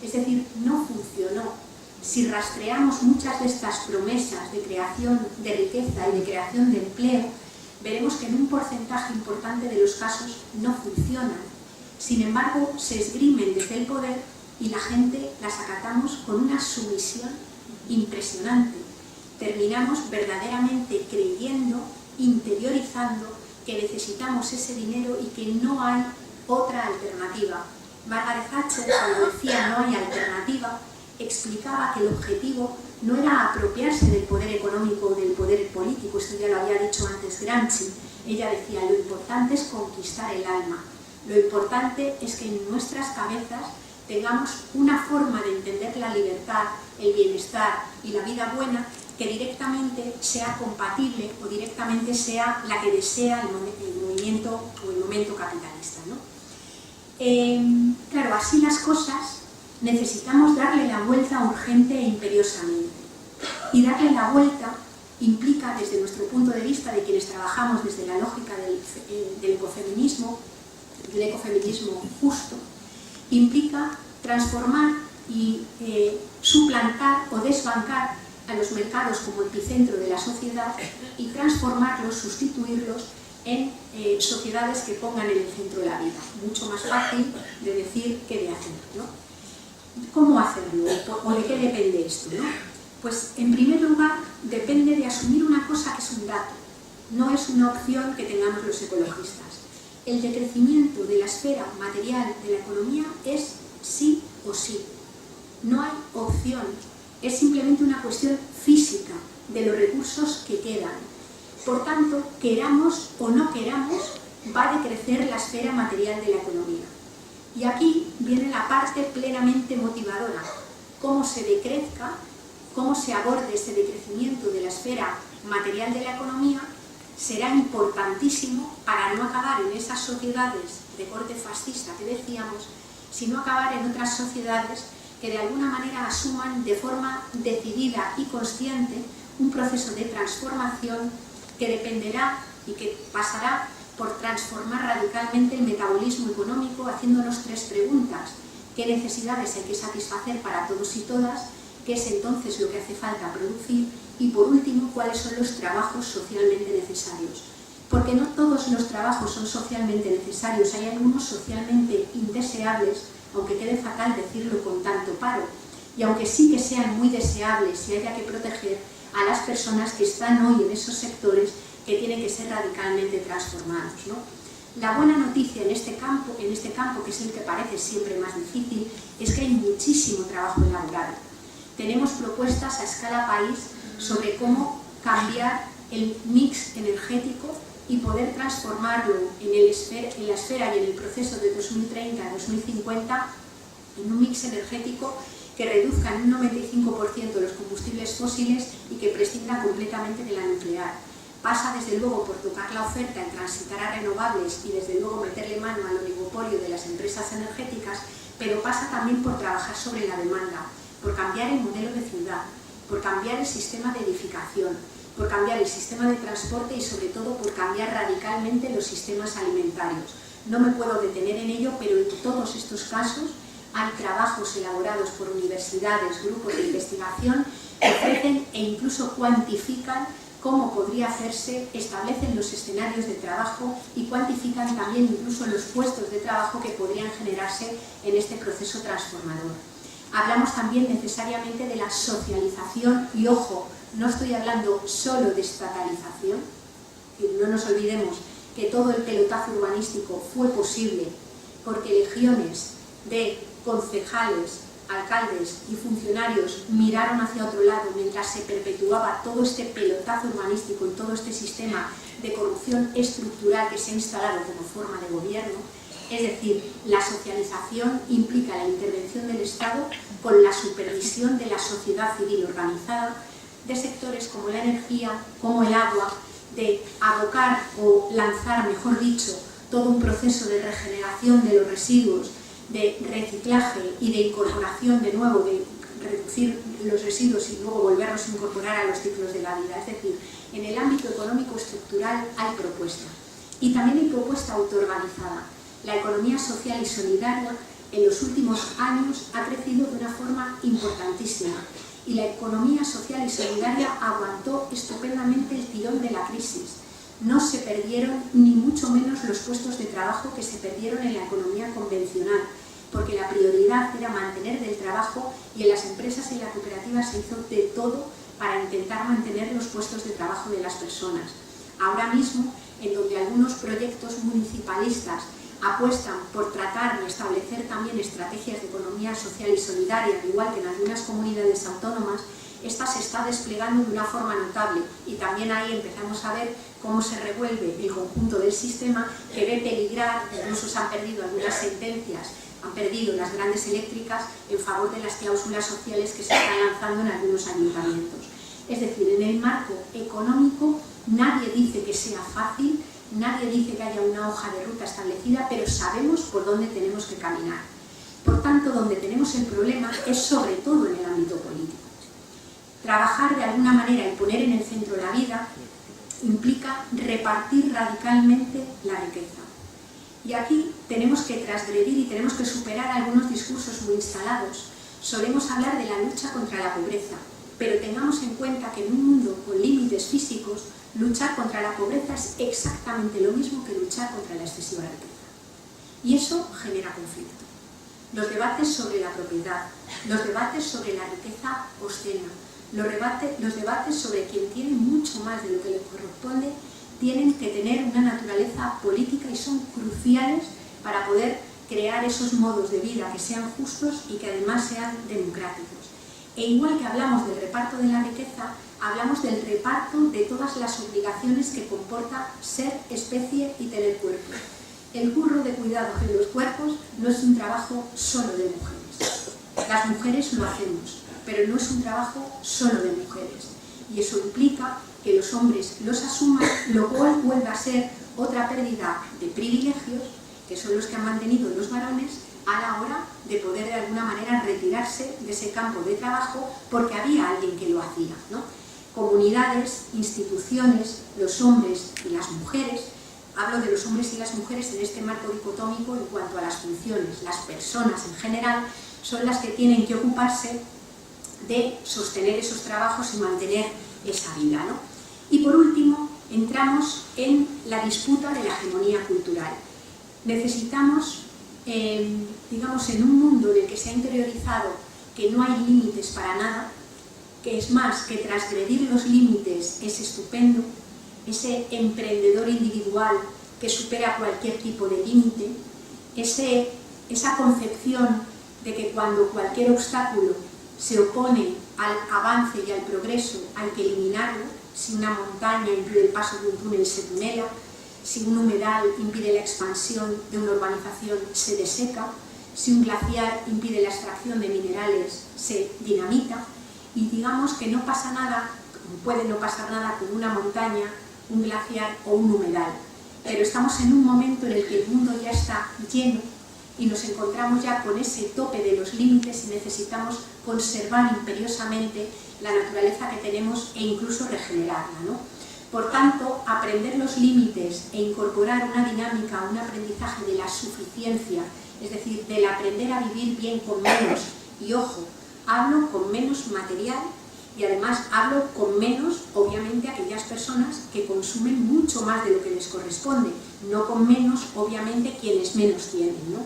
Es decir, no funcionó. Si rastreamos muchas de estas promesas de creación de riqueza y de creación de empleo, veremos que en un porcentaje importante de los casos no funcionan. Sin embargo, se esgrimen desde el poder y la gente las acatamos con una sumisión impresionante. Terminamos verdaderamente creyendo, interiorizando que necesitamos ese dinero y que no hay otra alternativa. Margaret Thatcher, cuando decía no hay alternativa, explicaba que el objetivo no era apropiarse del poder económico o del poder político, esto ya lo había dicho antes Gramsci. Ella decía, lo importante es conquistar el alma, lo importante es que en nuestras cabezas tengamos una forma de entender la libertad, el bienestar y la vida buena que directamente sea compatible o directamente sea la que desea el movimiento o el momento capitalista, ¿no? Claro, así las cosas, necesitamos darle la vuelta urgente e imperiosamente. Y darle la vuelta implica, desde nuestro punto de vista de quienes trabajamos desde la lógica del ecofeminismo justo, implica transformar y suplantar o desbancar a los mercados como epicentro de la sociedad y transformarlos, sustituirlos en sociedades que pongan en el centro la vida. Mucho más fácil de decir que de hacer, ¿no? ¿Cómo hacerlo? ¿O de qué depende esto, ¿no? Pues en primer lugar depende de asumir una cosa que es un dato, no es una opción que tengamos los ecologistas. El decrecimiento de la esfera material de la economía es sí o sí. No hay opción. Es simplemente una cuestión física de los recursos que quedan. Por tanto, queramos o no queramos, va a decrecer la esfera material de la economía. Y aquí viene la parte plenamente motivadora. Cómo se decrezca, cómo se aborde ese decrecimiento de la esfera material de la economía, será importantísimo para no acabar en esas sociedades de corte fascista que decíamos, sino acabar en otras sociedades que de alguna manera asuman de forma decidida y consciente un proceso de transformación que dependerá y que pasará por transformar radicalmente el metabolismo económico, haciéndonos tres preguntas: ¿qué necesidades hay que satisfacer para todos y todas? ¿Qué es entonces lo que hace falta producir? Y por último, ¿cuáles son los trabajos socialmente necesarios? Porque no todos los trabajos son socialmente necesarios, hay algunos socialmente indeseables, aunque quede fatal decirlo con tanto paro, y aunque sí que sean muy deseables y haya que proteger a las personas que están hoy en esos sectores que tienen que ser radicalmente transformados, ¿no? La buena noticia en este campo, que es el que parece siempre más difícil, es que hay muchísimo trabajo elaborado. Tenemos propuestas a escala país sobre cómo cambiar el mix energético y poder transformarlo en la esfera y en el proceso de 2030 a 2050 en un mix energético que reduzca en un 95% los combustibles fósiles y que prescinda completamente de la nuclear. Pasa desde luego por tocar la oferta en transitar a renovables y desde luego meterle mano al oligopolio de las empresas energéticas, pero pasa también por trabajar sobre la demanda, por cambiar el modelo de ciudad, por cambiar el sistema de edificación, por cambiar el sistema de transporte y sobre todo por cambiar radicalmente los sistemas alimentarios. No me puedo detener en ello, pero en todos estos casos hay trabajos elaborados por universidades, grupos de investigación que ofrecen e incluso cuantifican cómo podría hacerse, establecen los escenarios de trabajo y cuantifican también incluso los puestos de trabajo que podrían generarse en este proceso transformador. Hablamos también necesariamente de la socialización y, ojo, no estoy hablando solo de estatalización, no nos olvidemos que todo el pelotazo urbanístico fue posible porque legiones de concejales, alcaldes y funcionarios miraron hacia otro lado mientras se perpetuaba todo este pelotazo urbanístico y todo este sistema de corrupción estructural que se ha instalado como forma de gobierno. Es decir, la socialización implica la intervención del Estado con la supervisión de la sociedad civil organizada, de sectores como la energía, como el agua, de abocar o lanzar, mejor dicho, todo un proceso de regeneración de los residuos, de reciclaje y de incorporación de nuevo, de reducir los residuos y luego volverlos a incorporar a los ciclos de la vida. Es decir, en el ámbito económico estructural hay propuesta. Y también hay propuesta autoorganizada. La economía social y solidaria en los últimos años ha crecido de una forma importantísima. Y la economía social y solidaria aguantó estupendamente el tirón de la crisis. No se perdieron ni mucho menos los puestos de trabajo que se perdieron en la economía convencional, porque la prioridad era mantener del trabajo y en las empresas y en la cooperativa se hizo de todo para intentar mantener los puestos de trabajo de las personas. Ahora mismo, en donde algunos proyectos municipalistas apuestan por tratar de establecer también estrategias de economía social y solidaria, al igual que en algunas comunidades autónomas, esta se está desplegando de una forma notable y también ahí empezamos a ver cómo se revuelve el conjunto del sistema que ve peligrar, incluso se han perdido algunas sentencias, han perdido las grandes eléctricas en favor de las cláusulas sociales que se están lanzando en algunos ayuntamientos. Es decir, en el marco económico nadie dice que sea fácil, nadie dice que haya una hoja de ruta establecida, pero sabemos por dónde tenemos que caminar. Por tanto, donde tenemos el problema es sobre todo en el ámbito político. Trabajar de alguna manera y poner en el centro la vida implica repartir radicalmente la riqueza. Y aquí tenemos que transgredir y tenemos que superar algunos discursos muy instalados. Solemos hablar de la lucha contra la pobreza, pero tengamos en cuenta que en un mundo con límites físicos, luchar contra la pobreza es exactamente lo mismo que luchar contra la excesiva riqueza. Y eso genera conflicto. Los debates sobre la propiedad, los debates sobre la riqueza obscena, los debates sobre quien tiene mucho más de lo que le corresponde tienen que tener una naturaleza política y son cruciales para poder crear esos modos de vida que sean justos y que además sean democráticos. E igual que hablamos del reparto de la riqueza, hablamos del reparto de todas las obligaciones que comporta ser especie y tener cuerpo. El curro de cuidados de los cuerpos no es un trabajo solo de mujeres. Las mujeres lo hacemos, pero no es un trabajo solo de mujeres. Y eso implica que los hombres los asuman, lo cual vuelve a ser otra pérdida de privilegios, que son los que han mantenido los varones a la hora de poder de alguna manera retirarse de ese campo de trabajo porque había alguien que lo hacía, ¿no? Comunidades, instituciones, los hombres y las mujeres, hablo de los hombres y las mujeres en este marco dicotómico en cuanto a las funciones, las personas en general son las que tienen que ocuparse de sostener esos trabajos y mantener esa vida, ¿no? Y por último, entramos en la disputa de la hegemonía cultural. Necesitamos, digamos, en un mundo en el que se ha interiorizado que no hay límites para nada, que es más, que transgredir los límites es estupendo, ese emprendedor individual que supera cualquier tipo de límite, esa concepción de que cuando cualquier obstáculo se opone al avance y al progreso hay que eliminarlo. Si una montaña impide el paso de un túnel, se tunela. Si un humedal impide la expansión de una urbanización, se deseca. Si un glaciar impide la extracción de minerales, se dinamita. Y digamos que no pasa nada, puede no pasar nada con una montaña, un glaciar o un humedal. Pero estamos en un momento en el que el mundo ya está lleno y nos encontramos ya con ese tope de los límites y necesitamos conservar imperiosamente la naturaleza que tenemos e incluso regenerarla, ¿no? Por tanto, aprender los límites e incorporar una dinámica, un aprendizaje de la suficiencia, es decir, del aprender a vivir bien con menos, y ojo, hablo con menos material y además hablo con menos, obviamente, aquellas personas que consumen mucho más de lo que les corresponde, no con menos, obviamente, quienes menos tienen, ¿no?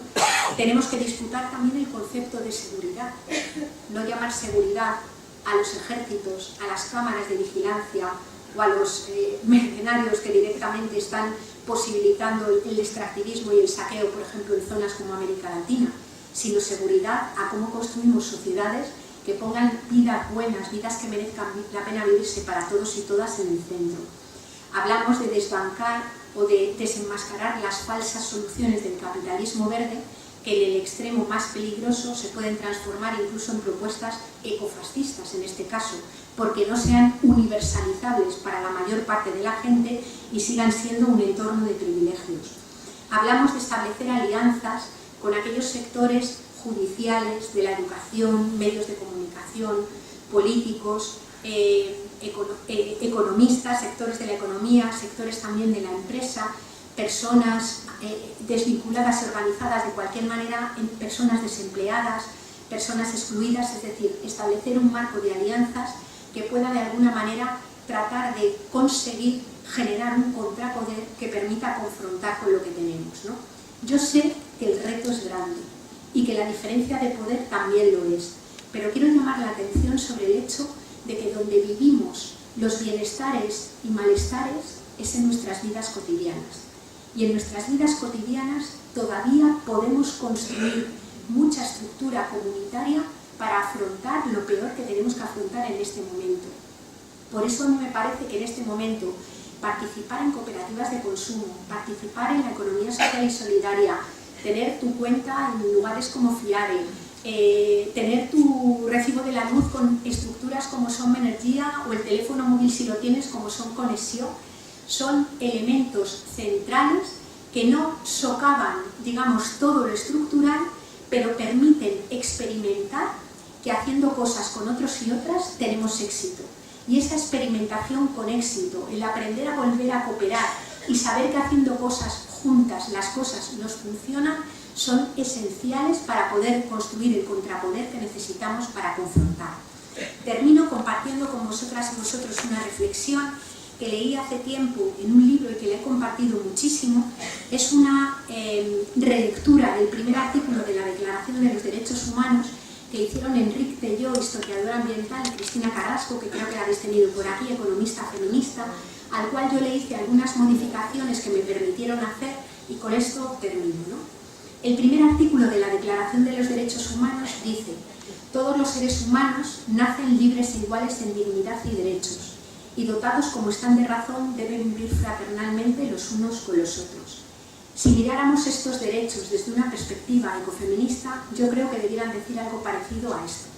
Tenemos que disputar también el concepto de seguridad, no llamar seguridad a los ejércitos, a las cámaras de vigilancia o a los mercenarios que directamente están posibilitando el extractivismo y el saqueo, por ejemplo, en zonas como América Latina, sino seguridad a cómo construimos sociedades que pongan vidas buenas, vidas que merezcan la pena vivirse para todos y todas en el centro. Hablamos de desbancar o de desenmascarar las falsas soluciones del capitalismo verde, que en el extremo más peligroso se pueden transformar incluso en propuestas ecofascistas en este caso, porque no sean universalizables para la mayor parte de la gente y sigan siendo un entorno de privilegios. Hablamos de establecer alianzas con aquellos sectores judiciales, de la educación, medios de comunicación, políticos, economistas, sectores de la economía, sectores también de la empresa, personas desvinculadas y organizadas de cualquier manera, personas desempleadas, personas excluidas, es decir, establecer un marco de alianzas que pueda de alguna manera tratar de conseguir generar un contrapoder que permita confrontar con lo que tenemos, ¿no? Yo sé que el reto es grande y que la diferencia de poder también lo es, pero quiero llamar la atención sobre el hecho de que donde vivimos los bienestares y malestares es en nuestras vidas cotidianas. Y en nuestras vidas cotidianas todavía podemos construir mucha estructura comunitaria para afrontar lo peor que tenemos que afrontar en este momento. Por eso a mí me parece que en este momento participar en cooperativas de consumo, participar en la economía social y solidaria, tener tu cuenta en lugares como Fiare, tener tu recibo de la luz con estructuras como son Menergia o el teléfono móvil si lo tienes como son Conexio, son elementos centrales que no socavan, digamos, todo lo estructural, pero permiten experimentar que haciendo cosas con otros y otras tenemos éxito. Y esa experimentación con éxito, el aprender a volver a cooperar y saber que haciendo cosas juntas las cosas nos funcionan, son esenciales para poder construir el contrapoder que necesitamos para confrontar. Termino compartiendo con vosotras y vosotros una reflexión que leí hace tiempo en un libro y que le he compartido muchísimo. Es una relectura del primer artículo de la Declaración de los Derechos Humanos que hicieron Enrique Telló, historiadora ambiental, y Cristina Carrasco, que creo que la habéis tenido por aquí, economista feminista, al cual yo le hice algunas modificaciones que me permitieron hacer y con esto termino, ¿no? El primer artículo de la Declaración de los Derechos Humanos dice: todos los seres humanos nacen libres e iguales en dignidad y derechos, y dotados como están de razón deben vivir fraternalmente los unos con los otros. Si miráramos estos derechos desde una perspectiva ecofeminista, yo creo que debieran decir algo parecido a esto.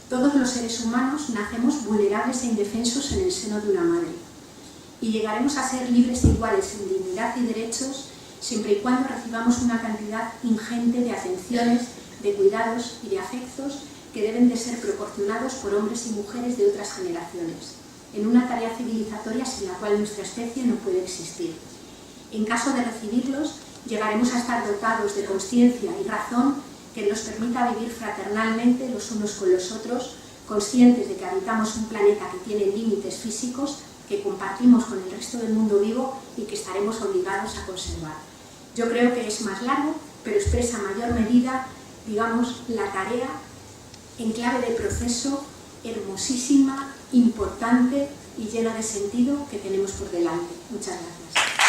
Todos los seres humanos nacemos vulnerables e indefensos en el seno de una madre. y llegaremos a ser libres e iguales en dignidad y derechos siempre y cuando recibamos una cantidad ingente de atenciones, de cuidados y de afectos que deben de ser proporcionados por hombres y mujeres de otras generaciones, en una tarea civilizatoria sin la cual nuestra especie no puede existir. En caso de recibirlos, llegaremos a estar dotados de consciencia y razón que nos permita vivir fraternalmente los unos con los otros, conscientes de que habitamos un planeta que tiene límites físicos, que compartimos con el resto del mundo vivo y que estaremos obligados a conservar. Yo creo que es más largo, pero expresa en mayor medida, digamos, la tarea en clave de proceso hermosísima, importante y llena de sentido que tenemos por delante. Muchas gracias.